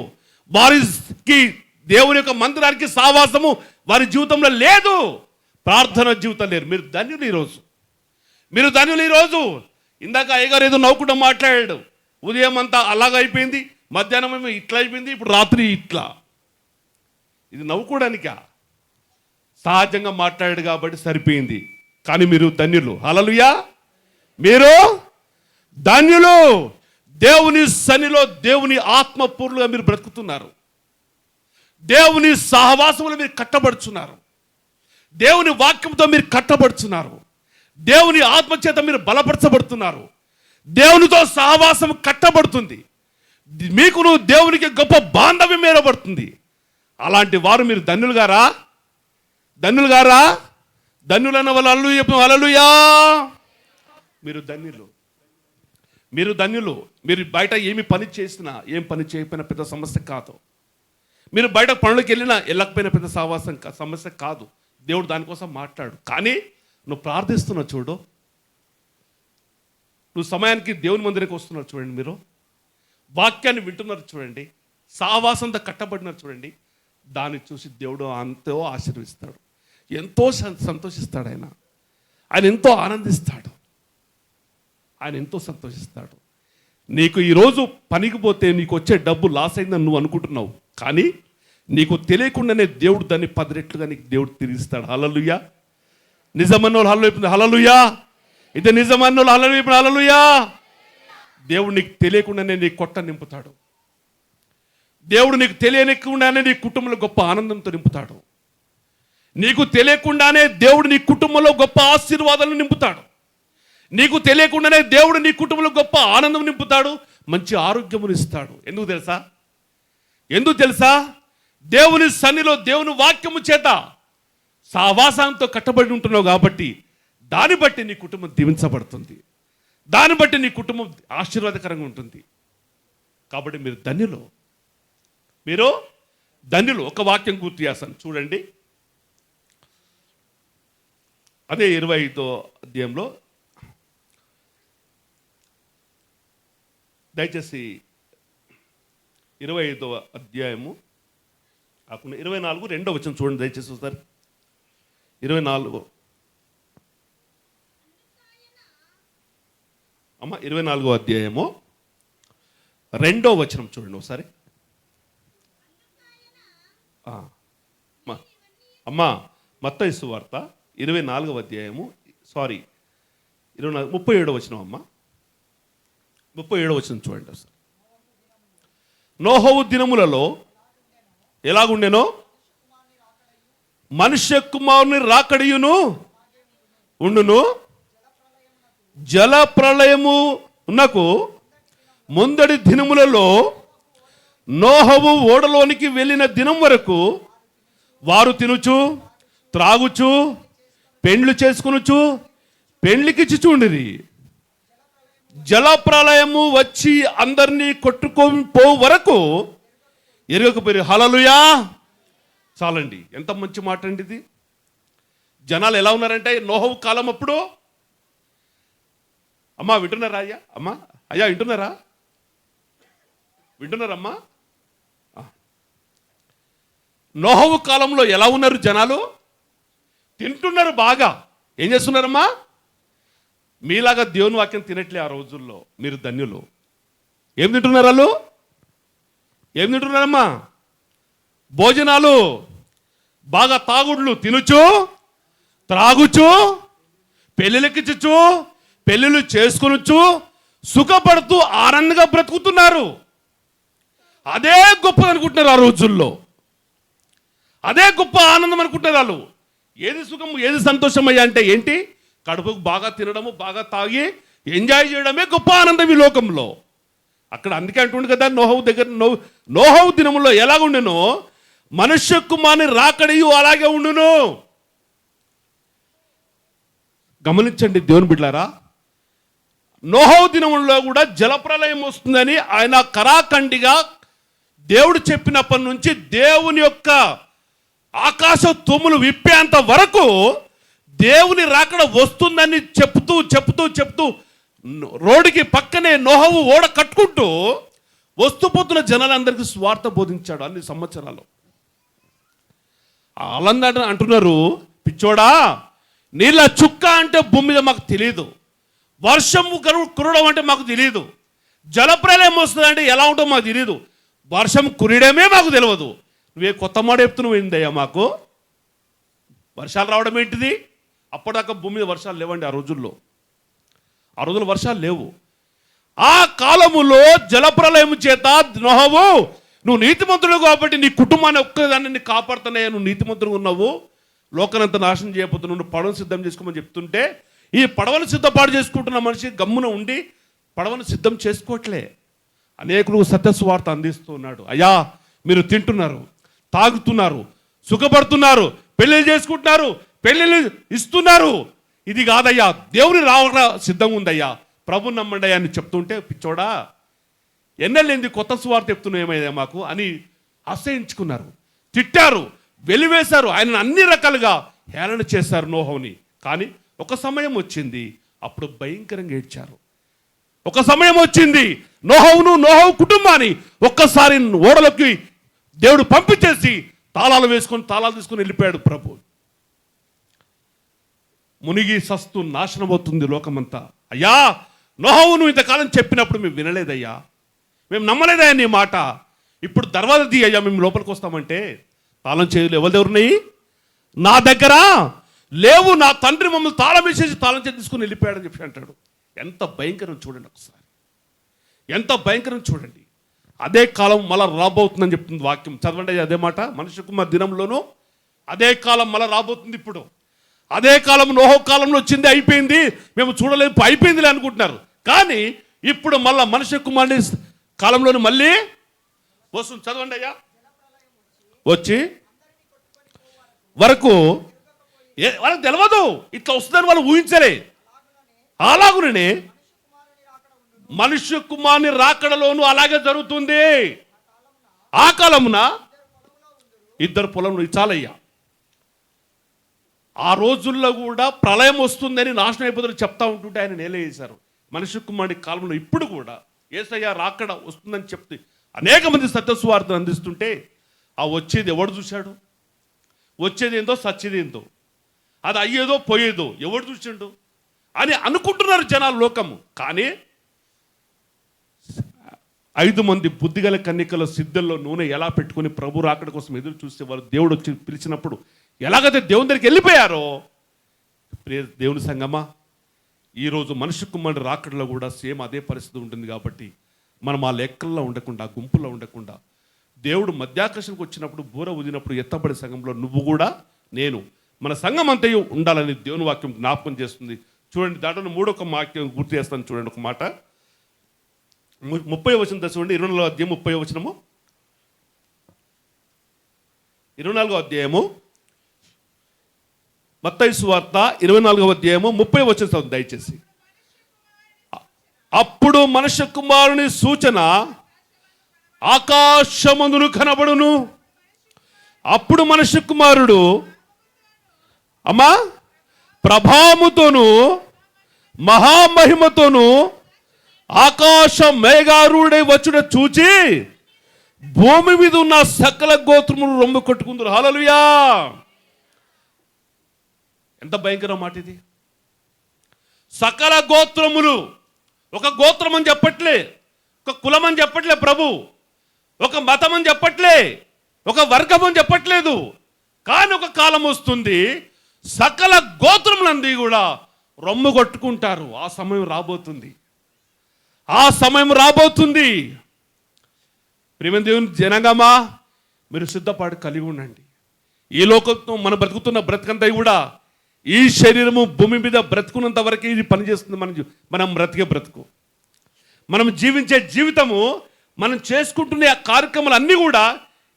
వారికి దేవుని యొక్క మందిరానికి సావాసము వారి జీవితంలో లేదు, ప్రార్థన జీవితం లేదు. మీరు ధన్యులు ఈరోజు, మీరు ధన్యులు ఈరోజు. ఇందాక అయ్యగారు ఏదో నవ్వుకుంటూ మాట్లాడాడు. ఉదయం అంతా అలాగైపోయింది, మధ్యాహ్నం ఏమో ఇట్లా అయిపోయింది, ఇప్పుడు రాత్రి ఇట్లా. ఇది నవ్వుకోవడానికా? సహజంగా మాట్లాడాడు కాబట్టి సరిపోయింది. కానీ మీరు ధన్యులు. హల్లెలూయా, మీరు ధన్యులు. దేవుని సన్నిలో దేవుని ఆత్మపూర్ణులుగా మీరు బ్రతుకుతున్నారు. దేవుని సహవాసములో మీరు కట్టబడుచున్నారు. దేవుని వాక్యంతో మీరు కట్టబడుచున్నారు. దేవుని ఆత్మచేత మీరు బలపరచబడుతున్నారు. దేవునితో సహవాసం కట్టబడుతుంది. మీకును దేవునికి గొప్ప బాంధవ్యం ఏర్పడుతుంది. అలాంటి వారు మీరు ధన్యులు గారా? ధన్యులు గారా? ధన్యులన్న వాళ్ళు హల్లెలూయా. మీరు ధన్యులు, మీరు ధన్యులు. మీరు బయట ఏమి పని చేసినా, ఏం పని చేయకపోయినా పెద్ద సమస్య కాదు. మీరు బయట పనులకు వెళ్ళకపోయినా పెద్ద సమస్య కాదు. దేవుడు దానికోసం మాట్లాడు. కానీ నువ్వు ప్రార్థిస్తున్నావు చూడు, నువ్వు సమయానికి దేవుని మందిరానికి వస్తున్నారు చూడండి, మీరు వాక్యాన్ని వింటున్నారు చూడండి, సహవాసంతో కట్టబడినారు చూడండి, దాన్ని చూసి దేవుడు ఎంతో ఆశీర్వదిస్తాడు, ఎంతో సంతోషిస్తాడు. ఆయన ఎంతో ఆనందిస్తాడు, ఆయన ఎంతో సంతోషిస్తాడు. నీకు ఈరోజు పనికి పోతే నీకు వచ్చే డబ్బు లాస్ అయిందని నువ్వు అనుకుంటున్నావు, కానీ నీకు తెలియకుండానే దేవుడు దాన్ని 10 రెట్లుగా నీకు దేవుడు తిరిగిస్తాడు. హల్లెలూయా. నిజమన్నోళ్ళు హల్లెలూయా, హల్లెలూయా. ఇది నిజమన్నోళ్ళు హల్లెలూయా, హల్లెలూయా. దేవుడు నీకు తెలియకుండానే నీ కొట్ట నింపుతాడు. దేవుడు నీకు తెలియకుండానే నీ కుటుంబంలో గొప్ప ఆనందంతో నింపుతాడు. నీకు తెలియకుండానే దేవుడు నీ కుటుంబంలో గొప్ప ఆశీర్వాదాలను నింపుతాడు. నీకు తెలియకుండానే దేవుడు నీ కుటుంబంలో గొప్ప ఆనందం నింపుతాడు, మంచి ఆరోగ్యమును ఇస్తాడు. ఎందుకు తెలుసా? దేవుని సన్నిలో దేవుని వాక్యము చేత సహవాసంతో కట్టబడి ఉంటున్నావు కాబట్టి దాన్ని బట్టి నీ కుటుంబం దీవించబడుతుంది, దాన్ని బట్టి నీ కుటుంబం ఆశీర్వాదకరంగా ఉంటుంది. కాబట్టి మీరు ధన్యులు. ఒక వాక్యం గుర్తు చేస్తాను చూడండి, అదే 25వ అధ్యాయంలో, దయచేసి 25వ అధ్యాయము కాకుండా 24 రెండో వచనం చూడండి దయచేసి ఒకసారి. 24 24వ అధ్యాయము రెండో వచనం చూడండి ఒకసారి. అమ్మా మత్తయి సువార్త 24వ అధ్యాయము 37వ వచనం అమ్మా, 37వ వచనం చూడండి ఒకసారి. నోహవు దినములలో ఎలాగుండెనో మనుష్య కుమారుని రాకడియును ఉండును. జల ప్రళయము ఉన్నకు ముందడి దినములలో నోహవు ఓడలోనికి వెళ్ళిన దినం వరకు వారు తినుచు త్రాగుచు పెండ్లు చేసుకునుచు పెండ్లికిచ్చి చూండిరి. జల ప్రళయము వచ్చి అందరినీ కొట్టుకొని పో వరకు ఎరగకపోయి. హల్లెలూయా. చాలండి, ఎంత మంచి మాట అండి ఇది. జనాలు ఎలా ఉన్నారంటే నోహవు కాలం అప్పుడు, అమ్మా వింటున్నారా అయ్యా? అయ్యా వింటున్నారమ్మా? నోహవు కాలంలో ఎలా ఉన్నారు జనాలు? తింటున్నారు బాగా. ఏం చేస్తున్నారమ్మా? మీలాగా దేవుని వాక్యం తినట్లే ఆ రోజుల్లో. మీరు ధన్యులు. ఏం తింటున్నారు వాళ్ళు? ఏం తింటున్నారమ్మా? భోజనాలు బాగా, తాగుడ్లు తినుచు త్రాగుచు పెళ్ళిళ్ళకిచ్చు పెళ్ళిళ్ళు చేసుకునొచ్చు సుఖపడుతూ ఆనందంగా బ్రతుకుతున్నారు. అదే గొప్పది అనుకుంటున్నారు ఆ రోజుల్లో, అదే గొప్ప ఆనందం అనుకుంటున్నారు వాళ్ళు. ఏది సుఖం, ఏది సంతోషం అయ్యా అంటే ఏంటి? కడుపుకు బాగా తినడము, బాగా తాగి ఎంజాయ్ చేయడమే గొప్ప ఆనందం ఈ లోకంలో. అక్కడ అందుకే అంటుండే కదా, నోహవు దినములో ఎలాగుండెనో మనుష్య కుమారుని రాకడియు అలాగే ఉండును. గమనించండి దేవుని బిడ్డలారా, నోహవు దినములో కూడా జలప్రలయం వస్తుందని ఆయన కరాఖండిగా దేవుడు చెప్పినప్పటి నుంచి దేవుని యొక్క ఆకాశ తుమ్ములు విప్పేంత వరకు దేవుని రాకడ వస్తుందని చెప్తూ రోడ్డుకి పక్కనే నోహవు ఓడ కట్టుకుంటూ వస్తుపోతున్న జనాలందరికీ స్వార్థ బోధించాడు అన్ని సంవత్సరాలు. వాళ్ళందరూ అంటున్నారు, పిచ్చోడా, నీళ్ళ చుక్క అంటే భూమి మీద మాకు తెలియదు, వర్షము కురవడం అంటే మాకు తెలియదు, జలప్రలయం వస్తుంది అంటే ఎలా ఉంటుందో మాకు తెలియదు, వర్షం కురియడమే మాకు తెలియదు, నువ్వే కొత్త మాట చెప్తున్నావు ఏందయ్యా మాకు? వర్షాలు రావడం ఏంటిది? అప్పటిదాకా భూమి మీద వర్షాలు లేవండి ఆ రోజుల్లో వర్షాలు లేవు. ఆ కాలములో జలప్రలయం చేత నోహవు, నువ్వు నీతిమంతుడు కాబట్టి నీ కుటుంబాన్ని ఒక్కదాన్ని కాపాడుతున్నాయా, నువ్వు నీతిమంతుడుగా ఉన్నావు, లోకనంతా నాశనం చేయబోతున్నావు, నువ్వు పడవను సిద్ధం చేసుకోమని చెప్తుంటే ఈ పడవను సిద్ధపాటు చేసుకుంటున్న మనిషి గమ్మున ఉండి పడవను సిద్ధం చేసుకోవట్లే. అనేకులు సత్యస్వార్త అందిస్తూ ఉన్నాడు. అయ్యా మీరు తింటున్నారు, తాగుతున్నారు, సుఖపడుతున్నారు, పెళ్ళిళ్ళు చేసుకుంటున్నారు, పెళ్ళిళ్ళు ఇస్తున్నారు, ఇది కాదయ్యా, దేవుని రావడం సిద్ధంగా ఉందయ్యా, ప్రభుని నమ్మండి అని చెప్తుంటే, పిచ్చోడా ఎన్నెళ్ళింది కొత్త స్వార్థ చెప్తున్నావు ఏమైనా మాకు అని అసహించుకున్నారు, తిట్టారు, వెలివేశారు, ఆయన అన్ని రకాలుగా హేళన చేశారు నోహవుని. కానీ ఒక సమయం వచ్చింది, అప్పుడు భయంకరంగా ఏడ్చారు. ఒక సమయం వచ్చింది, నోహవు కుటుంబాన్ని ఒక్కసారి ఓడలోకి దేవుడు పంపించేసి తాళాలు తీసుకొని వెళ్ళిపోయాడు ప్రభు. మునిగి సస్తు నాశనం అవుతుంది లోకమంతా. అయ్యా నోహవును ఇంతకాలం చెప్పినప్పుడు మేము వినలేదయ్యా, మేము నమ్మలేదయ్యా నీ మాట. ఇప్పుడు దర్వాజా తీ అయ్యా, మేము లోపలికి వస్తామంటే తాళం చేయలు ఎవరినయి నా దగ్గర లేవు, నా తండ్రి మమ్మల్ని తాళం వేసేసి తాళం చేసి తీసుకుని వెళ్ళిపోయాడని చెప్పి అంటాడు. ఎంత భయంకరం చూడండి ఒకసారి, ఎంత భయంకరం చూడండి. అదే కాలం మళ్ళా రాబోతుందని చెప్తుంది వాక్యం. చదవండి అదే మాట. మనుష్య కుమార్ దినంలోనూ అదే కాలం మళ్ళా రాబోతుంది. ఇప్పుడు అదే కాలం నోహో కాలంలో వచ్చింది, అయిపోయింది, మేము చూడలేదు, అయిపోయిందిలే అనుకుంటున్నారు. కానీ ఇప్పుడు మళ్ళా మనుష్య కుమారుని కాలంలోని మళ్ళీ వస్తుంది. చదవండి అయ్యా. వచ్చి వరకు వాళ్ళకి తెలియదు, ఇట్లా వస్తుందని వాళ్ళు ఊహించలే. అలాగునే మనుష్య కుమారుని రాకడలోను అలాగే జరుగుతుంది. ఆ కాలమున ఇద్దరు పొలంలో చాలయ్యా. ఆ రోజుల్లో కూడా ప్రళయం వస్తుందని నాశనం అయిపోతుందని చెప్తా ఉంటుంటే ఆయన నేల వేశారు. మనుష్య కుమారుడి కాలంలో ఇప్పుడు కూడా యేసయ్య రాకడ వస్తుందని చెప్తే అనేక మంది సత్యసువార్తను అందిస్తుంటే ఆ వచ్చేది ఎవడు చూశాడు? వచ్చేది ఏందో సచ్చేది ఏందో, అది అయ్యేదో పోయేదో ఎవడు చూసిండు అని అనుకుంటున్నారు జనాలు, లోకము. కానీ 5 మంది బుద్ధిగల కన్యకల సిద్ధంలో నూనె ఎలా పెట్టుకుని ప్రభు రాకడ కోసం ఎదురు చూస్తే వారు దేవుడు వచ్చి పిలిచినప్పుడు ఎలాగైతే దేవుని దగ్గరికి వెళ్ళిపోయారో, దేవుని సంగమా ఈరోజు మనుష్య కుమారుడి రాకడలో కూడా సేమ్ అదే పరిస్థితి ఉంటుంది. కాబట్టి మనం ఆ లెక్కల్లో ఉండకుండా, గుంపులో ఉండకుండా, దేవుడు మధ్యాకర్షణకు వచ్చినప్పుడు బూర ఊదినప్పుడు ఎత్తబడి సంఘంలో నువ్వు కూడా నేను మన సంఘం అంతయు ఉండాలని దేవుని వాక్యం జ్ఞాపకం చేస్తుంది. చూడండి, దాంట్లో 3వ వాక్యం గుర్తు చేస్తాను. చూడండి ఒక మాట, 30వ వచనం చూడండి. 24వ అధ్యాయం 30వ వచనము, 24వ అధ్యాయము మత్తయి సువార్త 24వ అధ్యాయము 30వ వచనం చదువు దయచేసి. అప్పుడు మనుష్య కుమారుని సూచన ఆకాశమందును కనబడును. అప్పుడు మనుష్య కుమారుడు అమ్మా ప్రభావముతోను మహామహిమతోను ఆకాశ మేఘారూఢై వచ్చుట చూచి భూమి మీద ఉన్న సకల గోత్రములు రొమ్ము కొట్టుకుందరు. హల్లెలూయా. ఎంత భయంకర మాట ఇది. సకల గోత్రములు, ఒక గోత్రం అని చెప్పట్లే, ఒక కులం అని చెప్పట్లే ప్రభు, ఒక మతం అని చెప్పట్లే, ఒక వర్గం అని చెప్పట్లేదు. కానీ ఒక కాలం వస్తుంది సకల గోత్రములందీ కూడా రొమ్ము కొట్టుకుంటారు. ఆ సమయం రాబోతుంది, ఆ సమయం రాబోతుంది. ప్రియమైన దేవుని జనగమా, మీరు సిద్ధపాటు కలిగి ఉండండి. ఈ లోకంతో మనం బ్రతుకుతున్న బ్రతకంతా కూడా ఈ శరీరము భూమి మీద బ్రతుకున్నంత వరకు ఇది పనిచేస్తుంది. మనం బ్రతికే బ్రతుకు, మనం జీవించే జీవితము, మనం చేసుకుంటున్న కార్యక్రమాలు అన్నీ కూడా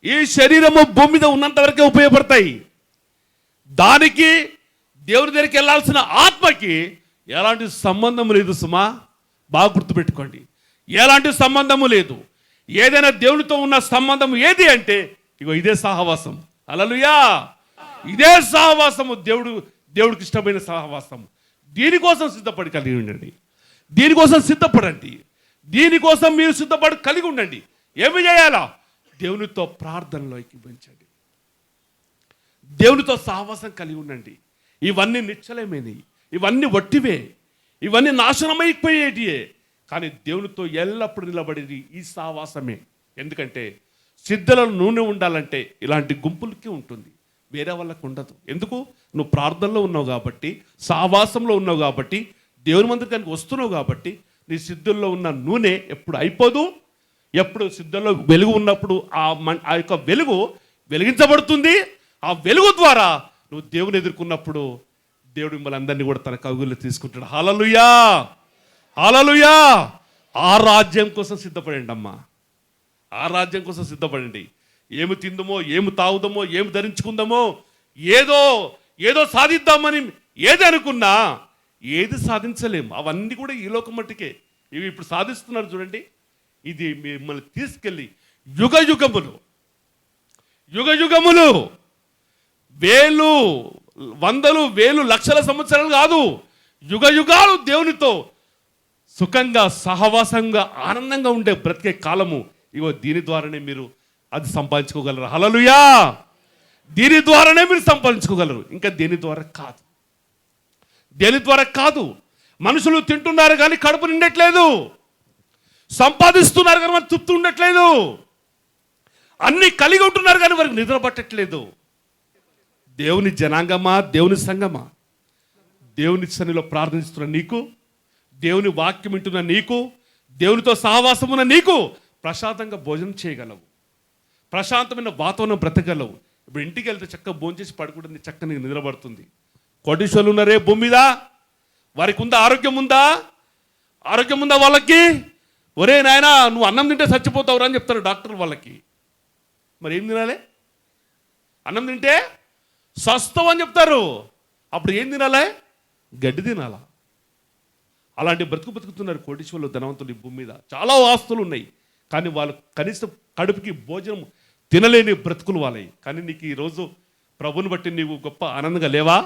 ఈ శరీరము భూమి మీద ఉన్నంత వరకే ఉపయోగపడతాయి. దానికి దేవుని దగ్గరికి వెళ్ళాల్సిన ఆత్మకి ఎలాంటి సంబంధం లేదు సుమా. బాగా గుర్తుపెట్టుకోండి, ఎలాంటి సంబంధము లేదు. ఏదైనా దేవునితో ఉన్న సంబంధం ఏది అంటే ఇగో ఇదే సహవాసం. హల్లెలూయా. ఇదే సహవాసము, దేవుడికి ఇష్టమైన సహవాసము. దీనికోసం సిద్ధపడి కలిగి ఉండండి, దీనికోసం సిద్ధపడండి, దీనికోసం మీరు సిద్ధపడి కలిగి ఉండండి. ఏమి చేయాలా? దేవునితో ప్రార్థనలో ఎక్కించండి, దేవునితో సహవాసం కలిగి ఉండండి. ఇవన్నీ నిశ్చలమైనవి, ఇవన్నీ వట్టివే, ఇవన్నీ నాశనమైపోయేటియే. కానీ దేవునితో ఎల్లప్పుడూ నిలబడేది ఈ సహవాసమే. ఎందుకంటే సిద్ధలలో నూనె ఉండాలంటే ఇలాంటి గుంపులకి ఉంటుంది, వేరే వాళ్ళకు ఉండదు. ఎందుకు? నువ్వు ప్రార్థనలో ఉన్నావు కాబట్టి, సహవాసంలో ఉన్నావు కాబట్టి, దేవుని మందిరానికి వస్తున్నావు కాబట్టి నీ సిద్ధుల్లో ఉన్న నూనె ఎప్పుడు అయిపోదు. ఎప్పుడు సిద్ధంలో వెలుగు ఉన్నప్పుడు ఆ యొక్క వెలుగు వెలిగించబడుతుంది. ఆ వెలుగు ద్వారా నువ్వు దేవుని ఎదుర్కొన్నప్పుడు దేవుడు మిమ్మల్ని అందరినీ కూడా తన కవుగుల్లో తీసుకుంటాడు. హల్లెలూయా, హల్లెలూయా. ఆ రాజ్యం కోసం సిద్ధపడండి అమ్మా, ఆ రాజ్యం కోసం సిద్ధపడండి. ఏమి తిందామో, ఏమి తాగుదామో, ఏమి ధరించుకుందామో, ఏదో సాధిద్దామని ఏది అనుకున్నా ఏది సాధించలేము. అవన్నీ కూడా ఈ లోకం మట్టుకే. ఇవి ఇప్పుడు సాధిస్తున్నారు చూడండి. ఇది మిమ్మల్ని తీసుకెళ్ళి యుగ యుగములు వేలు, వందలు, వేలు, లక్షల సంవత్సరాలు కాదు, యుగాలు దేవునితో సుఖంగా సహవాసంగా ఆనందంగా ఉండే బ్రతికే కాలము ఇగో దీని ద్వారానే మీరు అది సంపాదించుకోగలరు. హల్లెలూయా. దీని ద్వారానే మీరు సంపాదించుకోగలరు, ఇంకా దేని ద్వారా కాదు. దేని ద్వారా కాదు. మనుషులు తింటున్నారు కానీ కడుపు నిండట్లేదు, సంపాదిస్తున్నారు కానీ వారికి తృప్తి ఉండట్లేదు, అన్ని కలిగి ఉంటున్నారు కానీ వారికి నిద్ర పట్టట్లేదు. దేవుని జనాంగమా, దేవుని సంగమా, దేవుని సన్నిధిలో ప్రార్థిస్తున్న నీకు, దేవుని వాక్యం వింటున్న నీకు, దేవునితో సహవాసం ఉన్న నీకు ప్రశాంతంగా భోజనం చేయగలవు, ప్రశాంతమైన వాతావరణం బ్రతకగలవు. ఇప్పుడు ఇంటికి వెళ్తే చక్కగా భోజనం చేసి పడుకుంటుంది, చక్కగా నీకు నిద్రపడుతుంది. కోటీశ్వరులు ఉన్నారే భూమి మీద, వారికి ఉందా ఆరోగ్యం? ఉందా ఆరోగ్యం ఉందా వాళ్ళకి? ఒరే నాయనా నువ్వు అన్నం తింటే చచ్చిపోతావురా అని చెప్తారు డాక్టర్లు వాళ్ళకి. మరి ఏం తినాలి? అన్నం తింటే స్వస్థం అని చెప్తారు. అప్పుడు ఏం తినాలి? గడ్డి తినాలా? అలాంటి బతుకుతున్నారు కోటీశ్వరులు, ధనవంతులు ఈ భూమి మీద. చాలా ఆస్తులు ఉన్నాయి కానీ వాళ్ళు కనీసం కడుపుకి భోజనం తినలేని బ్రతుకులు వాళ్ళవి. కానీ నీకు ఈరోజు ప్రభుని బట్టి నీవు గొప్ప ఆనందంగా లేవా?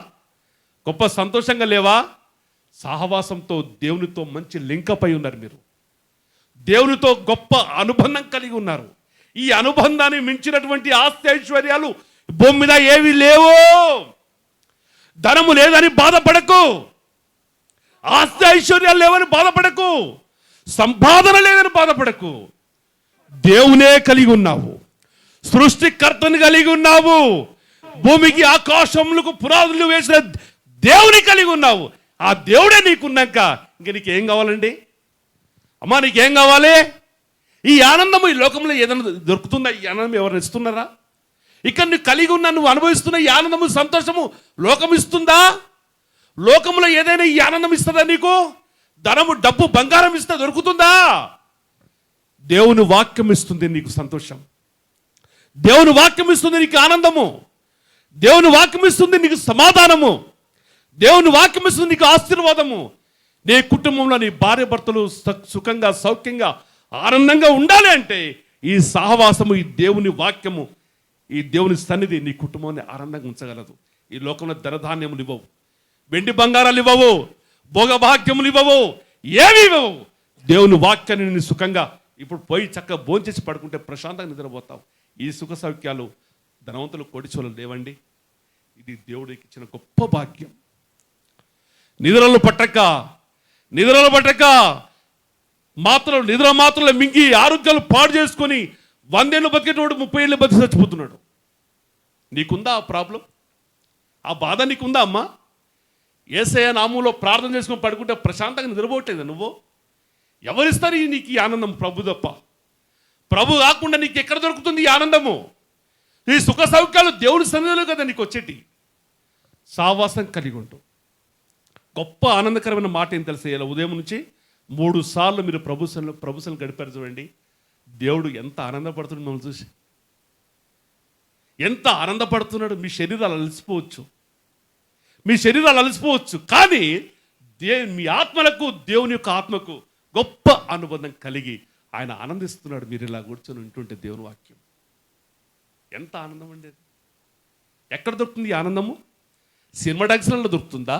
గొప్ప సంతోషంగా లేవా? సహవాసంతో దేవునితో మంచి లింకప్ అయి ఉన్నారు మీరు, దేవునితో గొప్ప అనుబంధం కలిగి ఉన్నారు. ఈ అనుబంధాన్ని మించినటువంటి ఆస్తి ఐశ్వర్యాలు భూమి మీద ఏవి లేవు. ధనము లేదని బాధపడకు, ఆస్తి ఐశ్వర్యాలు లేవని బాధపడకు, సంపాదన లేదని బాధపడకు. దేవునే కలిగి ఉన్నావు, సృష్టికర్తను కలిగి ఉన్నావు, భూమికి ఆకాశములకు పునాదులు వేసిన దేవుని కలిగి ఉన్నావు. ఆ దేవుడే నీకున్నాక ఇంక నీకేం కావాలండి? అమ్మా నీకేం కావాలి? ఈ ఆనందము ఈ లోకంలో ఏదైనా దొరుకుతుందా? ఈ ఆనందం ఎవరు ఇస్తున్నారా? ఇక్కడ నువ్వు కలిగి ఉన్నా, నువ్వు అనుభవిస్తున్న ఈ ఆనందము సంతోషము లోకం ఇస్తుందా? లోకంలో ఏదైనా ఈ ఆనందం ఇస్తుందా నీకు? ధనము డబ్బు బంగారం ఇస్తే దొరుకుతుందా? దేవుని వాక్యం ఇస్తుంది నీకు సంతోషం, దేవుని వాక్యం ఇస్తుంది నీకు ఆనందము, దేవుని వాక్యం ఇస్తుంది నీకు సమాధానము, దేవుని వాక్యం ఇస్తుంది నీకు ఆశీర్వాదము. నీ కుటుంబంలో నీ భార్య భర్తలు సుఖంగా సౌఖ్యంగా ఆనందంగా ఉండాలి అంటే ఈ సహవాసము, ఈ దేవుని వాక్యము, ఈ దేవుని సన్నిధి నీ కుటుంబాన్ని ఆనందంగా ఉంచగలదు. ఈ లోకంలో ధనధాన్యములు ఇవ్వవు, వెండి బంగారాలు ఇవ్వవు, భోగభాగ్యములు ఇవ్వవు, ఏమి ఇవ్వవు. దేవుని వాక్యాన్ని నేను సుఖంగా ఇప్పుడు పోయి చక్కగా భోంచేసి పడుకుంటే ప్రశాంతంగా నిద్రపోతావు. ఈ సుఖ సౌఖ్యాలు ధనవంతులు కోటీశ్వరులు లేవండి. ఇది దేవుడికి ఇచ్చిన గొప్ప భాగ్యం. నిద్రలు పట్టక నిద్ర మాత్రలు మింగి ఆరోగ్యాలు పాడు చేసుకొని 100 ఏళ్ళు బతికేటోడు 30 ఏళ్ళు బతికి చచ్చిపోతున్నాడు. నీకుందా ఆ ప్రాబ్లం? ఆ బాధ నీకుందా అమ్మా? యేసయ్య నామంలో ప్రార్థన చేసుకొని పడుకుంటే ప్రశాంతంగా నిద్రపోవట్లేదు నువ్వు? ఎవరిస్తారు నీకు ఈ ఆనందం? ప్రభు తప్ప. ప్రభు కాకుండా నీకు ఎక్కడ దొరుకుతుంది ఈ ఆనందము? ఈ సుఖ సౌఖ్యాలు దేవుని సన్నిధిలో కదా నీకు వచ్చేటి. సావాసం కలిగి ఉంటూ గొప్ప ఆనందకరమైన మాట ఏం తెలుసు? ఇలా ఉదయం నుంచి 3 సార్లు మీరు ప్రభుత్వం గడిపారు చూడండి. దేవుడు ఎంత ఆనందపడుతున్నాడు మమ్మల్ని చూసి, ఎంత ఆనందపడుతున్నాడు. మీ శరీరాలు అలసిపోవచ్చు కానీ మీ ఆత్మలకు, దేవుని యొక్క ఆత్మకు గొప్ప అనుబంధం కలిగి ఆయన ఆనందిస్తున్నాడు. మీరు ఇలా కూర్చొని వింటుంటే దేవుని వాక్యం ఎంత ఆనందం ఉండేది. ఎక్కడ దొరుకుతుంది ఈ ఆనందము? సినిమా డాక్స్లలో దొరుకుతుందా?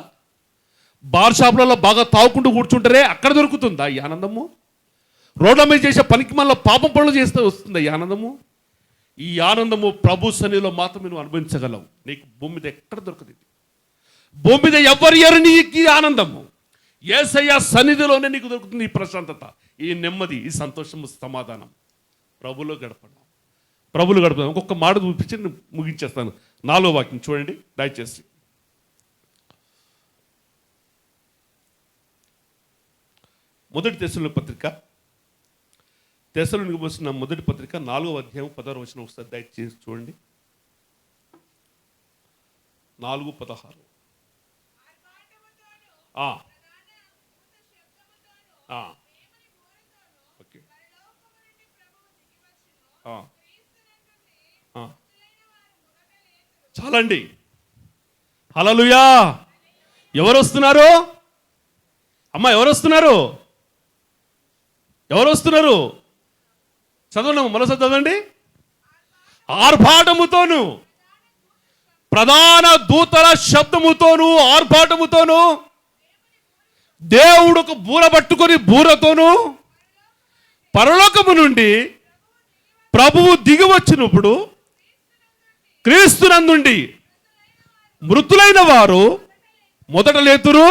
బార్ షాపులలో బాగా తాగుకుంటూ కూర్చుంటారే అక్కడ దొరుకుతుందా ఈ ఆనందము? రోడ్ల మీద చేసే పనికి మళ్ళీ పాపం పనులు చేస్తే వస్తుందా ఈ ఆనందము? ఈ ఆనందము ప్రభు సన్నిధిలో మాత్రమే నువ్వు అనుభవించగలవు. నీకు భూమి మీద ఎక్కడ దొరుకుతుంది? భూమి మీద ఎవరు నీకు ఈ ఆనందము? యేసయ్య సన్నిధిలోనే నీకు దొరుకుతుంది ఈ ప్రశాంతత, ఈ నెమ్మది, ఈ సంతోషము, సమాధానం. ప్రభులో గడపడం. ఒక్కొక్క మాట చూపించి నేను ముగించేస్తాను. 4వ వాక్యం చూడండి దయచేసి. మొదటి తెస్సలోనికీ పోసిన మొదటి పత్రిక 4వ అధ్యాయం 16వ వచనం ఒకసారి దయచేసి చూడండి. 4:16. ఓకే. చాలండి. హల్లెలూయా. ఎవరు వస్తున్నారు అమ్మా? ఎవరు వస్తున్నారు? చదవండి, మరోసారి చదవండి. ఆర్భాటముతోను, ప్రధాన దూతల శబ్దముతోను, ఆర్భాటముతోను దేవుడు ఒక బూర పట్టుకొని బూరతోనూ పరలోకము నుండి ప్రభువు దిగి వచ్చినప్పుడు క్రీస్తునందుండి మృతులైన వారు మొదట లేతురు,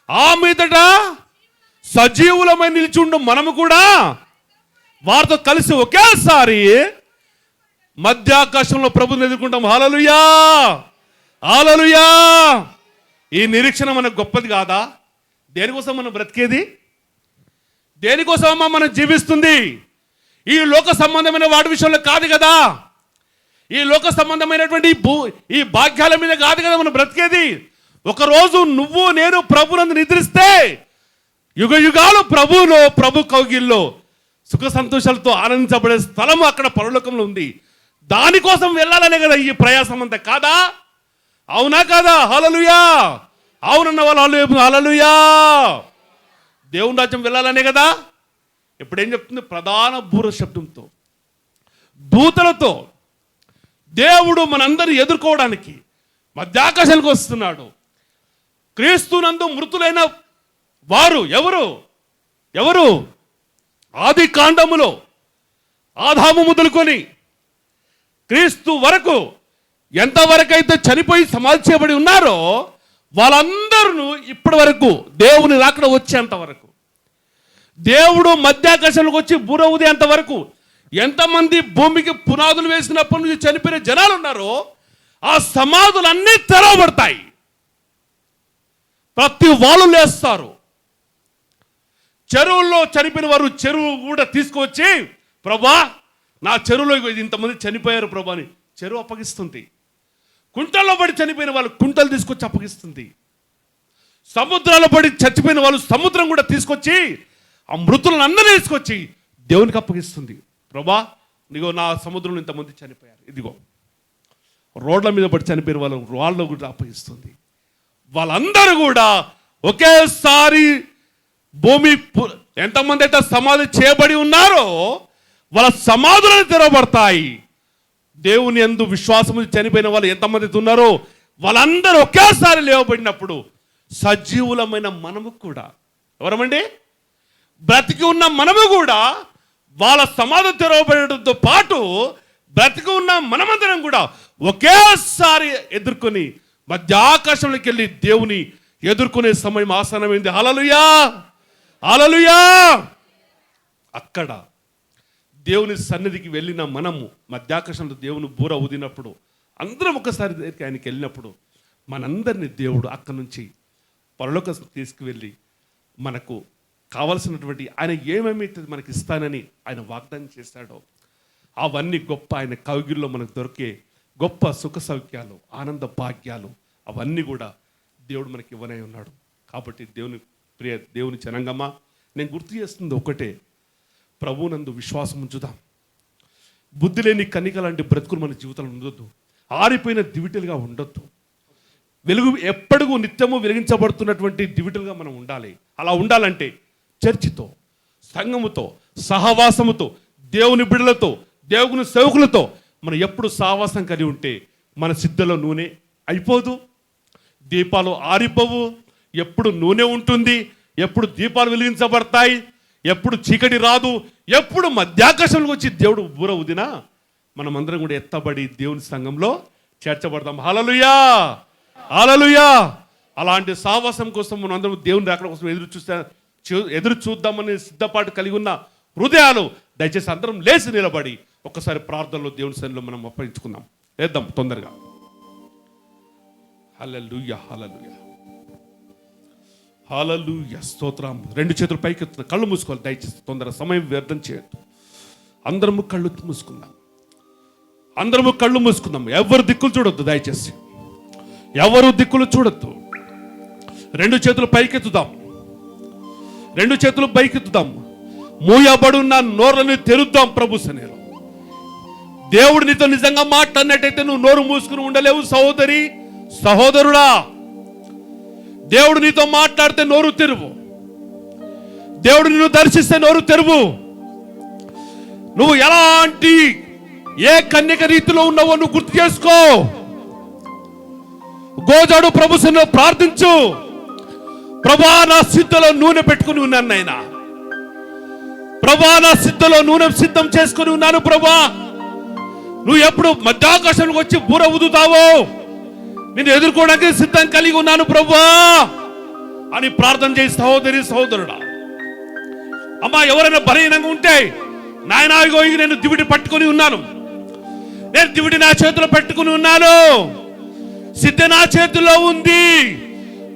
ఆ మీదట సజీవులమై నిలిచుండు మనము కూడా వారితో కలిసి ఒకేసారి మధ్యాకాశంలో ప్రభుని ఎదుర్కొంటాం. హల్లెలూయా, హల్లెలూయా. ఈ నిరీక్షణ మనకు గొప్పది కాదా? దేనికోసం మనం బ్రతికేది? దేనికోసం అమ్మా మనం జీవిస్తుంది? ఈ లోక సంబంధమైన వాటి విషయంలో కాదు కదా, ఈ లోక సంబంధమైనటువంటి ఈ భాగ్యాల మీద కాదు కదా మనం బ్రతికేది. ఒకరోజు నువ్వు నేను ప్రభునందు నిద్రిస్తే యుగ యుగాలు ప్రభువులో, ప్రభు కౌగిల్లో సుఖ సంతోషాలతో ఆనందించబడే స్థలము అక్కడ పరలోకంలో ఉంది. దానికోసం వెళ్ళాలనే కదా ఈ ప్రయాసం అంతా, కాదా? అవునా కాదా? హల్లెలూయా. అవునన్న వాళ్ళు హల్లెలూయా. దేవుని రాజ్యం వెళ్ళాలనే కదా. ఇప్పుడు ఏం చెప్తుంది? ప్రధాన బూర శబ్దంతో, దూతలతో దేవుడు మనందరిని ఎదుర్కోవడానికి మధ్యాకాశానికి వస్తున్నాడు. క్రీస్తునందు మృతులైన వారు ఎవరు? ఎవరు? ఆది కాండములో ఆదాము మొదలుకొని క్రీస్తు వరకు ఎంతవరకైతే చనిపోయి సమాధి చేయబడి ఉన్నారో వాళ్ళందరూ ఇప్పటి వరకు దేవుని రాకడ వచ్చేంత వరకు, దేవుడు మధ్యాకాశంలోకి వచ్చి బూర ఊదేంత వరకు ఎంతమంది భూమికి పునాదులు వేసినప్పటి నుంచి చనిపోయిన జనాలు ఉన్నారో ఆ సమాధులన్నీ తెరవబడతాయి. ప్రతి వాళ్ళు లేస్తారు. చెరువుల్లో చనిపోయిన వారు చెరువు కూడా తీసుకువచ్చి, ప్రభా నా చెరువులో ఇంతమంది చనిపోయారు ప్రభా అని చెరువు అప్పగిస్తుంది. కుంటల్లో పడి చనిపోయిన వాళ్ళు కుంటలు తీసుకొచ్చి అప్పగిస్తుంది. సముద్రాల్లో పడి చచ్చిపోయిన వాళ్ళు సముద్రం కూడా తీసుకొచ్చి ఆ మృతులను అందరూ తీసుకొచ్చి దేవునికి అప్పగిస్తుంది. ప్రభా ఇదిగో నా సముద్రంలో ఇంతమంది చనిపోయారు, ఇదిగో. రోడ్ల మీద పడి చనిపోయిన వాళ్ళు రాళ్ళలో కూడా అప్పగిస్తుంది. వాళ్ళందరూ కూడా ఒకేసారి భూమి ఎంతమంది అయితే సమాధి చేయబడి ఉన్నారో వాళ్ళ సమాధులను తెరవబడతాయి. దేవుని యందు విశ్వాసము చనిపోయిన వాళ్ళు ఎంతమంది ఉన్నారో వాళ్ళందరూ ఒకేసారి లేవబడినప్పుడు సజీవులమైన మనము కూడా, ఎవరమండి? బ్రతికి ఉన్న మనము కూడా వాళ్ళ సమాధి తెరవబడటంతో పాటు బ్రతికి ఉన్న మనమందరం కూడా ఒకేసారి ఎదుర్కొని మధ్య ఆకాశంలోకి వెళ్ళి దేవుని ఎదుర్కొనే సమయం ఆసన్నమైంది. హల్లెలూయా, హల్లెలూయా. అక్కడ దేవుని సన్నిధికి వెళ్ళిన మనము మధ్యాకాశంలో దేవుని బూర ఊదినప్పుడు అందరం ఒకసారి దగ్గరికి ఆయనకి వెళ్ళినప్పుడు మనందరినీ దేవుడు అక్కడి నుంచి పరలోక తీసుకువెళ్ళి మనకు కావలసినటువంటి ఆయన ఏమేమైతే మనకి ఇస్తానని ఆయన వాగ్దానం చేశాడో అవన్నీ గొప్ప ఆయన కౌగిల్లో మనకు దొరికే గొప్ప సుఖ సౌఖ్యాలు, ఆనంద భాగ్యాలు అవన్నీ కూడా దేవుడు మనకి ఇవ్వనే ఉన్నాడు. కాబట్టి దేవుని జనాంగమా, నేను గుర్తు చేస్తుంది ఒకటే, ప్రభువునందు విశ్వాసం ఉంచుదాం. బుద్ధి లేని కన్నిక లాంటి బ్రతుకులు మన జీవితంలో ఉండొద్దు. ఆరిపోయిన దివిటలుగా ఉండొద్దు. వెలుగు ఎప్పటికూ నిత్యము వెలిగించబడుతున్నటువంటి దివిటలుగా మనం ఉండాలి. అలా ఉండాలంటే చర్చితో, సంఘముతో, సహవాసముతో, దేవుని బిడ్డలతో, దేవుని సేవకులతో మనం ఎప్పుడు సహవాసం కలిగి ఉంటే మన సిద్ధలో నూనె అయిపోదు, దీపాలు ఆరిపోవు, ఎప్పుడు నూనె ఉంటుంది, ఎప్పుడు దీపాలు వెలిగించబడతాయి, ఎప్పుడు చీకటి రాదు, ఎప్పుడు మధ్యాకాశంలోకి వచ్చి దేవుడు బూర ఊదినా మనమందరం కూడా ఎత్తబడి దేవుని సంఘంలో చేర్చబడతాం. హల్లెలూయా, హల్లెలూయా. అలాంటి సహవాసం కోసం మనం అందరం దేవుని రాకడ కోసం ఎదురు చూద్దామని సిద్ధపాటు కలిగి ఉన్న హృదయాలు దయచేసి అందరం లేచి నిలబడి ఒక్కసారి ప్రార్థనలో దేవుని సన్నిధిలో మనం అప్పగించుకుందాం. వేద్దాం తొందరగా. హల్లెలూయా, హల్లెలూయా, హల్లెలూయా. స్తోత్రం. రెండు చేతులు పైకి ఎత్తుతాం, కళ్ళు మూసుకోవాలి దయచేసి. తొందర సమయం వ్యర్థం చేయొద్దు. అందరము కళ్ళు మూసుకుందాం, అందరము కళ్ళు మూసుకుందాం. ఎవరు దిక్కులు చూడొద్దు దయచేసి, ఎవరు దిక్కులు చూడొద్దు. రెండు చేతులు పైకెత్తుదాం, రెండు చేతులు పైకెత్తుదాం. మూయబడున్న నోర్లను తెరుద్దాం ప్రభు సన్నిధిలో. దేవుడు నీతో నిజంగా మాట్లాడినట్టయితే నువ్వు నోరు మూసుకుని ఉండలేవు సహోదరి, సహోదరుడా. దేవుడు నీతో మాట్లాడితే నోరు తెరువు. దేవుడు నిన్ను దర్శిస్తే నోరు తెరువు. నువ్వు ఎలాంటి ఏ కన్యక రీతిలో ఉన్నావో నువ్వు గుర్తు చేసుకో. గోజాడు ప్రభు సన్నిధిలో ప్రార్థించు. ప్రభా నా సిద్ధలో నూనె పెట్టుకుని ఉన్నాను నాయన. ప్రభా నా సిద్ధలో నూనె సిద్ధం చేసుకుని ఉన్నాను ప్రభా. నువ్వు ఎప్పుడు మధ్యాకాశంలోకి వచ్చి బూర ఊదుతావో నేను ఎదుర్కోవడానికి సిద్ధం కలిగి ఉన్నాను ప్రభా అని ప్రార్థన చేసి సహోదరి సహోదరుడా, అమ్మా ఎవరైనా బలహీనంగా ఉంటే నాయనా ఇగో నేను దివిడి పట్టుకుని ఉన్నాను, నేను దివిడి నా చేతిలో పెట్టుకుని ఉన్నాను, సిద్ధ నా చేతిలో ఉంది,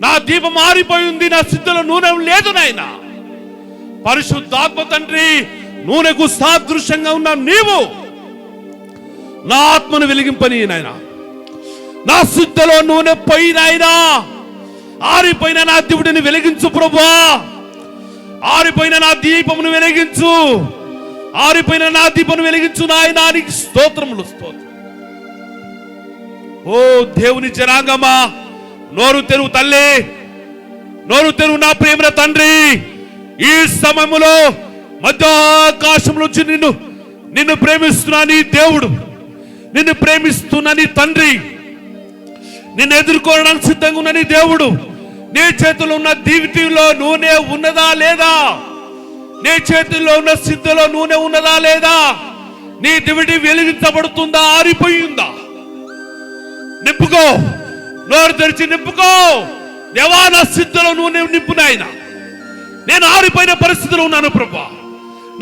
నా దీపం మారిపోయింది, నా సిద్ధలో నూనె లేదు నాయన. పరిశుద్ధాత్మ తండ్రి నూనెకు సాదృశ్యంగా ఉన్న నీవు నా ఆత్మను వెలిగింపని నాయన. నా సిద్ధలో నూనె పోయినాయినా ఆరిపోయిన నా దివిడిని వెలిగించు ప్రభా. ఆరిపోయిన నా దీపమును వెలిగించు, ఆరిపోయిన నా దీపమును వెలిగించు నాయన. నీకు స్తోత్రములు స్తోత్రం. ఓ దేవుని జనాంగమా నోరు తెరువు తల్లి, నోరు తెరువు నా ప్రేమ తండ్రి. ఈ సమయంలో మధ్యాకాశం నుంచి నిన్ను ప్రేమిస్తున్నా నీ దేవుడు, నిన్ను ప్రేమిస్తున్నా నీ తండ్రి, నిన్ను ఎదుర్కోవడానికి సిద్ధంగా ఉన్న నీ దేవుడు. నీ చేతిలో ఉన్న దివిటిలో నూనె ఉన్నదా లేదా? నీ చేతుల్లో ఉన్న సిద్ధలో నూనె ఉన్నదా లేదా? నీ దివిటి వెలిగించబడుతుందా, ఆరిపోయిందా? నింపుకో, నోరు తెరిచి నింపుకో. దేవా నా సిద్ధలో నూనె నింపు నాయన. నేను ఆరిపోయిన పరిస్థితిలో ఉన్నాను ప్రభా.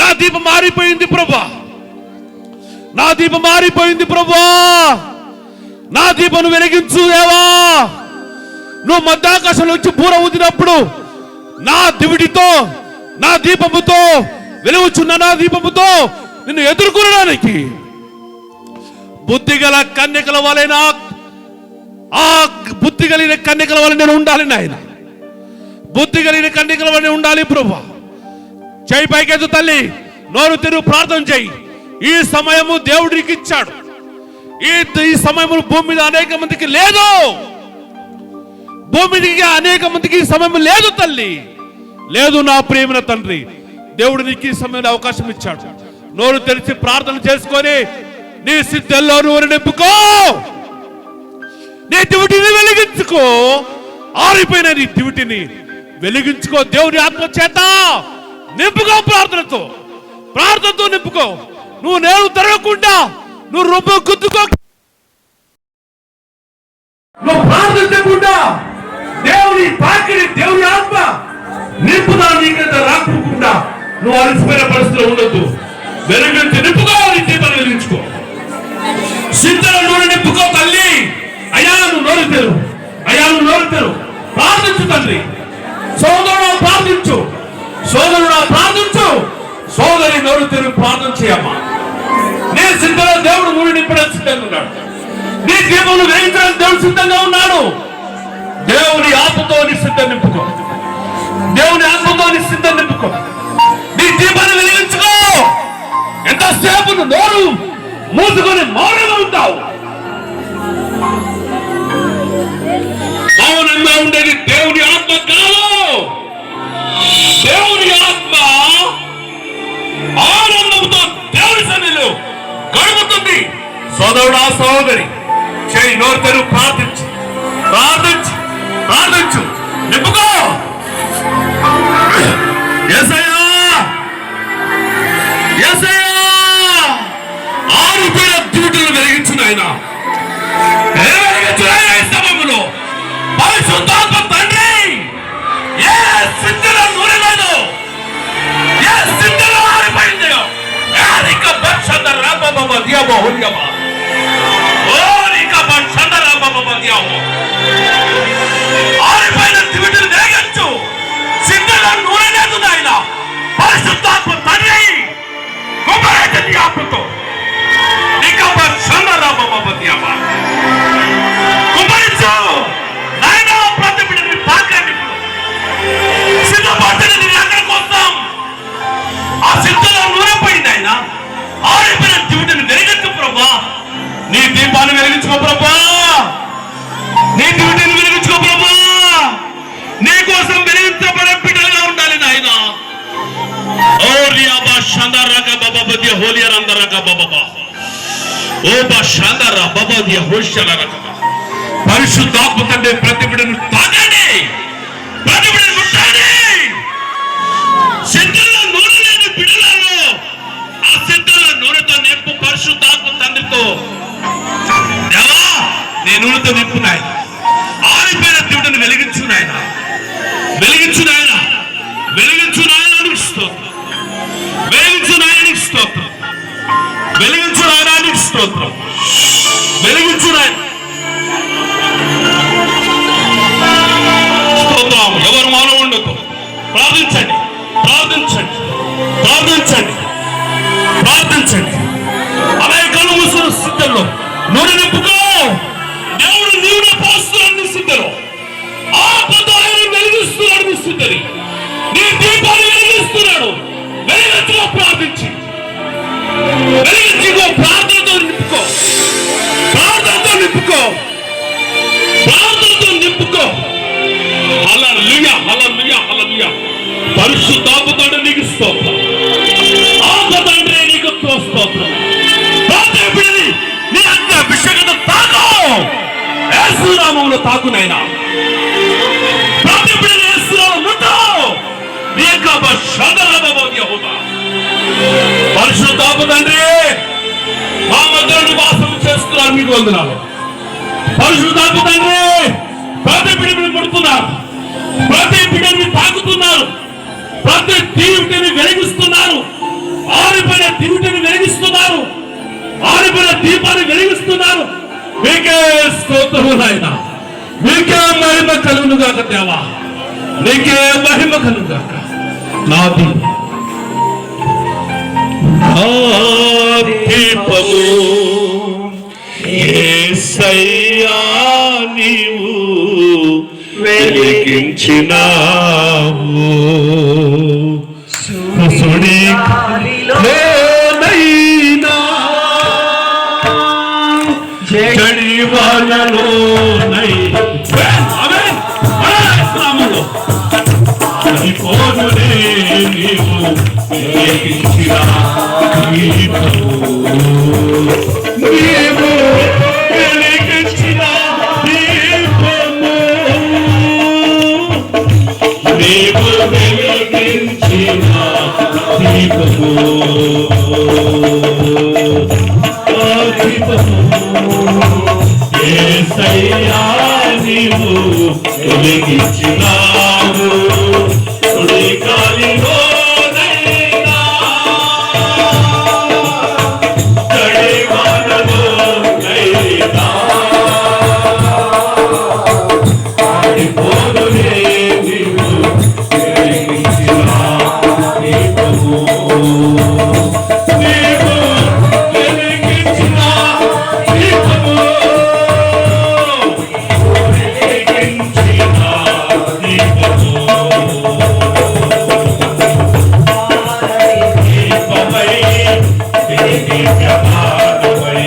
నా దీపం ఆరిపోయింది ప్రభా, నా దీపం ఆరిపోయింది ప్రభా. నా దీపం వెలిగించు దేవా. నువ్వు మధ్యాకాశంలో వచ్చి బూర ఊదినప్పుడు నా దివిడితో, నా దీపముతో, వెలుగుచున్న నా దీపముతో నిన్ను ఎదుర్కొనడానికి బుద్ధిగల కన్యకల వలెనా, ఆ బుద్ధి కలిగిన కన్యకల వల్ల నేను ఉండాలి నాయన. బుద్ధి కలిగిన కన్యకల వల్ల ఉండాలి ప్రభా. చేయి పైకెత్తు తల్లి, నోరు తెరువు, ప్రార్థన చేయి. ఈ సమయము దేవుడికి ఇచ్చాడు. ఈ సమయము భూమి మీద అనేక మందికి లేదు, భూమి మీదకి అనేక మందికి ఈ సమయం లేదు తల్లి, లేదు నా ప్రేమ తండ్రి. దేవుడు నీకు ఈ సమయంలో అవకాశం ఇచ్చాడు. నోరు తెరిచి ప్రార్థన చేసుకొని నీ సిద్ధంలో నూనె నింపుకో, నీ దివిటిని వెలిగించుకో. ఆరిపోయిన నీ దివిటిని వెలిగించుకో. దేవుని ఆత్మ చేత నింపుకో, ప్రార్థనతో, ప్రార్థనతో నింపుకో. నువ్వు నేడు తిరగకుండా నువ్వు రొమ్మ గుద్దుకో, నువ్వు ప్రార్థించకుండా దేవుని తాకిడి, దేవుని ఆత్మ నింపుదా నీకంత రాకుండా నువ్వు అలసిపోయిన పరిస్థితిలో ఉండొద్దు. వెలిగించి నింపుకో, నీ దీపాన్ని వెలిగించుకో. సిద్ధలో నూనె నింపుకో తల్లి. అయ్యా నువ్వు నోరు తెరు, అయ్యా నువ్వు నోరు తెరు. ప్రార్థించు తండ్రి. సోదరుడు ప్రార్థించు, సోదరుడు ప్రార్థించు, సోదరి నోరు తెరు, ప్రార్థన చేయమ్మా. నీ సిద్ధలో దేవుడు నూనె నింపడానికి సిద్ధంగా ఉన్నాడు. నీ దీపమును వెలిగించడానికి దేవుడు సిద్ధంగా ఉన్నాడు. దేవుని ఆత్మతో నీ సిద్ధం నింపుకో, దేవుని ఆత్మతో నీ సిద్ధం నింపుకో. నీ దీపాన్ని వెలిగించుకో. ఎంతసేపు నోరు మూసుకొని మౌనంగా ఉంటావు. మౌనంగా ఉండేది దేవుని ఆత్మ కాదు. దేవుని ఆత్మ ఆనందంతో దేవుని సన్నిధిలో గడుపుతుంది. సోదరుడా సోదరి, చేయి నోరు తెరువు, ప్రార్థించు, ప్రార్థించు, ప్రార్థించు, నింపుకో. యేసయ్యా, యేసయ్యా, ఆరిపోయిన దివిటిని వెలిగించు నాయనా. సమయంలో పరిశుద్ధాత్మ తండ్రి ఏ సిద్ధలో నూనె లేదు, ఏ సిద్ధలో ఆరిపోయిందో ఆరిపోయిన దివిటిని వెలిగించు. సిద్ధలో నూనె లేదు నాయన. పరిశుద్ధాత్మ తండ్రి కుమరైతే ఆత్మతో కుమరించు నాయన. ప్రతి బిడ్డని తాకండి. సిద్ధపడితే నేను ఎక్కడికి వస్తాం. ఆ సిద్ధలో నూనె పోయింది ఆయన. ఆరిపోయిన దివిటిని వెలిగించు ప్రభా. నీ దీపాన్ని వెలిగించుకో ప్రభా, నీ దివిటిని వెలిగించుకో ప్రభా. నీ కోసం వెలిగించబడే బిడ్డలుగా ఉండాలి నాయన. ఓ రియాబా షందరక బాబా బదియ హోలియర్ అందరక బాబా ఓ బా షందర బాబా దియ హోషలరక. పరిశుద్ధాత్మ తండ్రి ప్రతి బిడ్డను తాకండి, ప్రతి బిడ్డను సిద్ధంలో నూనె లేని బిడ్డలలో ఆ సిద్ధంలో నూనెతో నింపు పరిశుద్ధాత్మ తండ్రితో. దేవా నీ నూనెతో నింపు నాయన, ఆరిపోయిన దేవుడిని వెలిగించు నాయన, వెలిగించు నాయన, వెలిగించు నాయనానికి స్తోత్రం, వెలిగించు నాయనానికి స్తోత్రం, వెలిగించు నాయనానికి స్తోత్రం, వెలిగించు నాయన స్తోత్రం. ఎవరు మానవ ఉండదు. ప్రార్థించండి, ప్రార్థించండి, ప్రార్థించండి, ప్రార్థించండి. అలాగే కళ్ళు మూసిన స్థితిలో నూనె నింపుకో. దేవుడు నూనె పోస్తున్నాడు నీ స్థితిలో, ఆత్మతో ఆయన వెలిగిస్తున్నాడు నీ స్థితిని, నీ దీపాన్ని వెలిగిస్తున్నాడు. వెలిగించుకో, ప్రార్థించి వెలిగించుకో, ప్రార్థనతో నింపుకో, ప్రార్థనతో నింపుకో, ప్రార్థనతో నింపుకో. హల్లెలూయా, హల్లెలూయా, హల్లెలూయా. పరిశుద్ధాత్మతో నీకు స్తోత్రం, ఆత్మ తండ్రి నీకు స్తోత్రం. ప్రార్థించి నీ అంత అభిషేకంతో తాకు, యేసు నామములో తాకు నాయనా. ప్రార్థించి యేసు నామములో ముట్టు. నీకబ షదరబబో యెహోవా. పరిశుద్ధాత్మ తండ్రి మా మధ్యలో నివాసం చేస్తున్నారు, మీకు వందనాలు. పరిశుద్ధాత్మ తండ్రి ప్రతి బిడ్డని ముడుతున్నారు, ప్రతి బిడ్డని తాకుతున్నారు, ప్రతి దీవిటిని వెలిగిస్తున్నారు, ఆరిపోయిన దీవిటిని వెలిగిస్తున్నారు, ఆరిపోయిన దీపాన్ని వెలిగిస్తున్నారు. మీకే స్తోత్రము నాయన, మీకే మహిమ కలుగును గాక దేవా, నీకే మహిమ కలుగును గాక. నా దీపము యేసయ్యా నీవు వెలిగించినావు, సుడి లోనైనా జడివానలోనైనా పోనునే నీవు వెలిగించిన దీపము, నీవు వెలిగించిన దీపము, నీవు వెలిగించిన దీపము, ఆ దీపము యేసయ్యా నీవు వెలిగించినావు, సుడి గాలిలోనైనా జడివానలోనైనా ఆరిపోనునే నీవు వెలిగించిన దీపము, నీవు వెలిగించిన దీపము, వెలిగించిన దీపము. దీపమై వెలిగించమానమై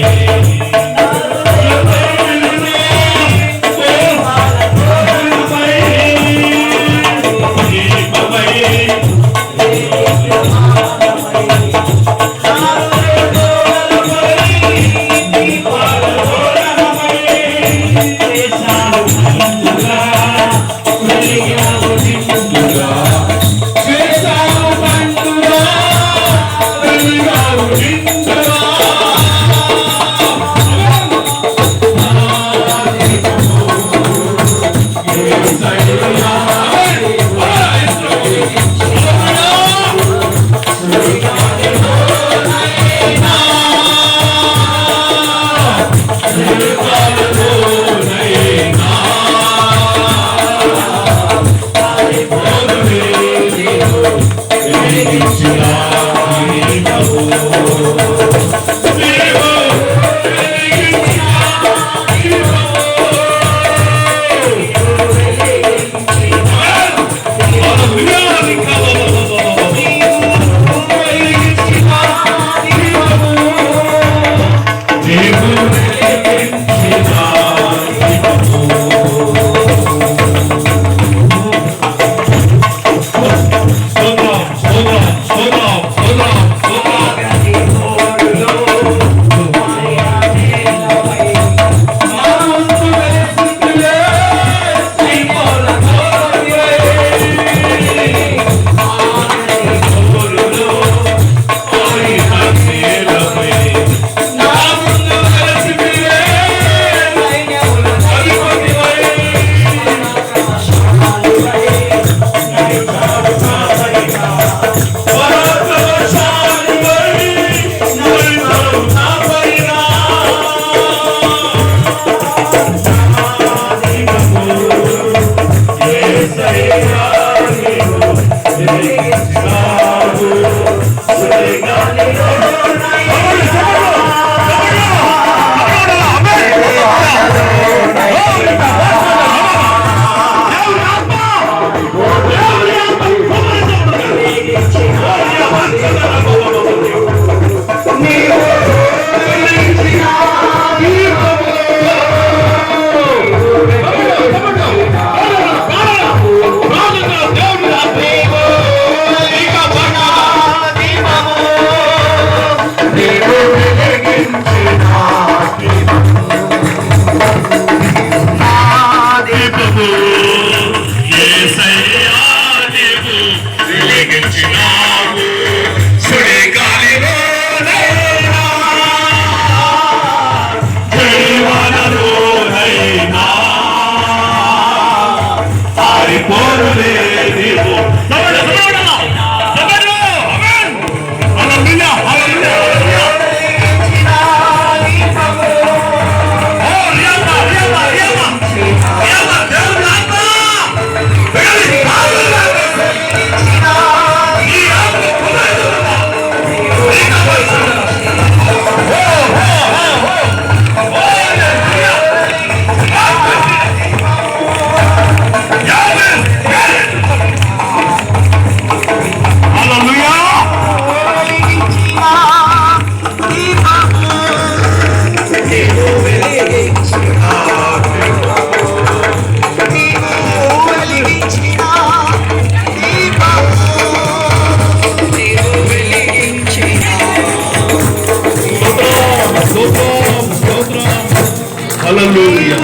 హల్లెలూయా.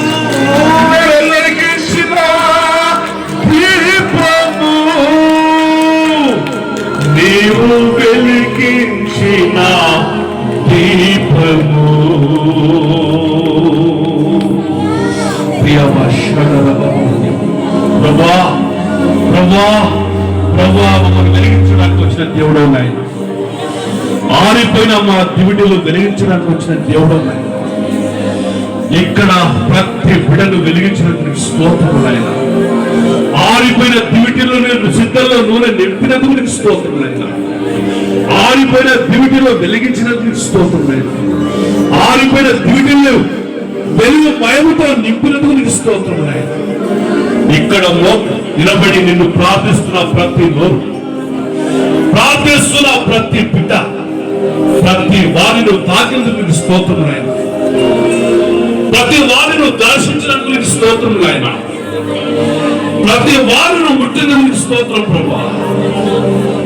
నీవు వెలిగించిన దీపము ప్రభా ప్రభా ప్రభా మమ్మల్ని వెలిగించడానికి వచ్చిన దేవుడు ఆయన. ఆరిపోయిన మా దివిటిలో వెలిగించడానికి వచ్చిన దేవుడు ఆయన. ఇక్కడ ప్రతి బిడను వెలిగించినందుకు స్తోత్రములు ఆయన. ఆరిపోయిన దివిటిలో నేను సిద్ధంలో నూనె నింపినందుకు నీకు స్తోత్రములు ఆయన. ఆరిపోయిన దివిటిలో వెలిగించినందుకు స్తోత్రములు ఆయన. ఆరిపోయిన దివిటిలో వెలుగు మయముతో నింపినందుకు నీకు స్తోత్రములు ఆయన. ఇక్కడ నిలబడి నిన్ను ప్రార్థిస్తున్న ప్రతి నోరు, ప్రార్థిస్తున్న ప్రతి బిడ్డ, ప్రతి వారిని తాకినందుకు నీకు స్తోత్రములు ఆయన. ప్రతి వారిని దర్శించినందుకు నీకు స్తోత్రములు ఆయన. ప్రతి వారిని ముట్టినందుకు స్తోత్రం ప్రభా.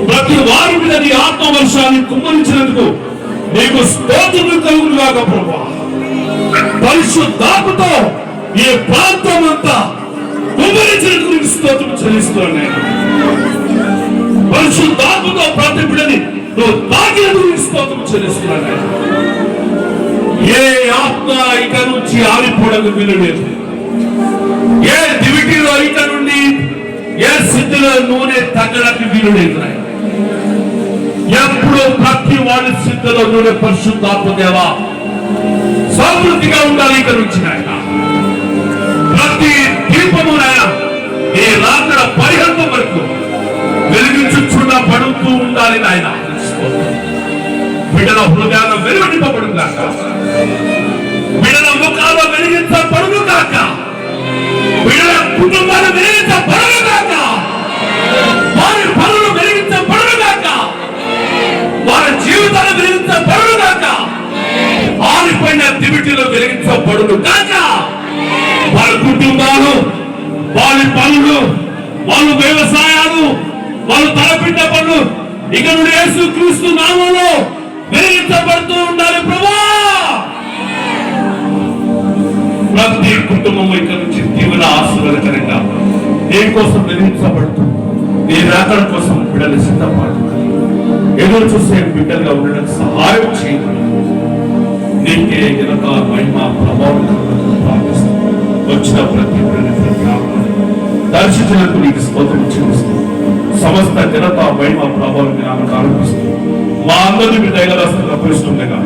ప్రతి వారి మీద నీ ఆత్మవర్షాన్ని కుమ్మరించినందుకు నీకు స్తోత్రములు కలుగునుగాక ప్రభా. పరిశుద్ధాత్మతో ఈ ప్రాంతం అంతా కుమ్మరించినందుకు నీకు స్తోత్రం చెల్లిస్తున్నాను నేను. పరిశుద్ధాత్మతో ప్రతి బిడ్డని నువ్వు తాకినందుకు నీకు స్తోత్రం చెల్లిస్తున్నాను నేను. ఏ ఆత్మ ఇక నుంచి ఆరిపోవడానికి వీలు లేదు. ఏ దివిటిలో ఇక నుండి ఏ స్థితిలో నూనె తగ్గడానికి వీలు లేదు. ఎప్పుడు ప్రతి వాడి స్థితిలో నూనె పరిశుద్ధాత్మ దేవా సమృద్ధిగా ఉండాలి. ఇక నుంచి ఆయన ప్రతి దీపము ఈ రాత్ర పరిహంతం వరకు వెలిగించుచున్న పడుతూ ఉండాలి నాయన. బిడ్డల హృదయాలు వెలువడింపబడును గాక. బిడ్డల ముఖాలు వెలిగించబడును గాక. బిడ్డల కుటుంబాలు వెలిగించబడును గాక. వారి పనులు వెలిగించబడును గాక. వారి జీవితాలు వెలిగించబడును గాక. ఆరిపోయిన దివిటిలో వెలిగించబడును గాక. వారి కుటుంబాలు, వారి పనులు, వాళ్ళ వ్యవసాయాలు, వాళ్ళు తలపిట్ట పనులు ఇక నుండి యేసుక్రీస్తు నామములో వెలిగించబడుతూ ఉండాలి ప్రభా. ప్రతి కుటుంబం ఇక నుంచి దీవెన ఆశీర్వాదకరంగా నీ కోసం వెలిగించబడుతూ నీ రాకడ కోసం బిడ్డలు సిద్ధపడుతున్నారు. ఎదురు చూసే బిడ్డలుగా ఉండడానికి సహాయం చేయాలి. నీకే ఘనత మహిమ ప్రభావం ప్రార్థిస్తాం. వచ్చిన ప్రతి దర్శించినందుకు నీకు స్తోత్రం చెల్లిస్తాం. సమస్త ఘనత మహిమ ప్రభావం నాకు ఆరోపిస్తూ మా అందరినీ మీ దైవరాష్ట్రంగా పరిస్తుండగా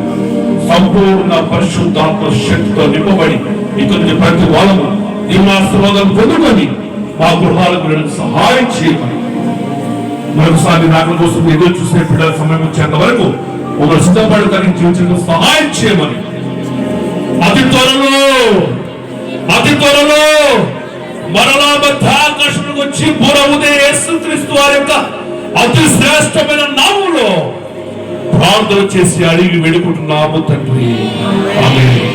సంపూర్ణ పరిశుద్ధాత్మ శక్తితో నింపబడి ఇక్కడి ప్రతి వాళ్ళము దీవాశ్రవాదాలు పొందుకొని మా గృహాలకు వెళ్ళడానికి సహాయం చేయమని మరొకసారి రాకడ కోసం ఎదురు చూసే బిడ్డల సమయం వచ్చేంత వరకు ఒక సిద్ధపడి కలిగి జీవించడానికి సహాయం చేయమని అతి త్వరలో మరలా మధ్యాకాశంలోకి వచ్చి బురవుదే యేసుక్రీస్తు వారి యొక్క అతి శ్రేష్టమైన నామములో ప్రార్థన చేసి అడిగి వేడుకుంటున్నాము తండ్రి. ఆమేన్.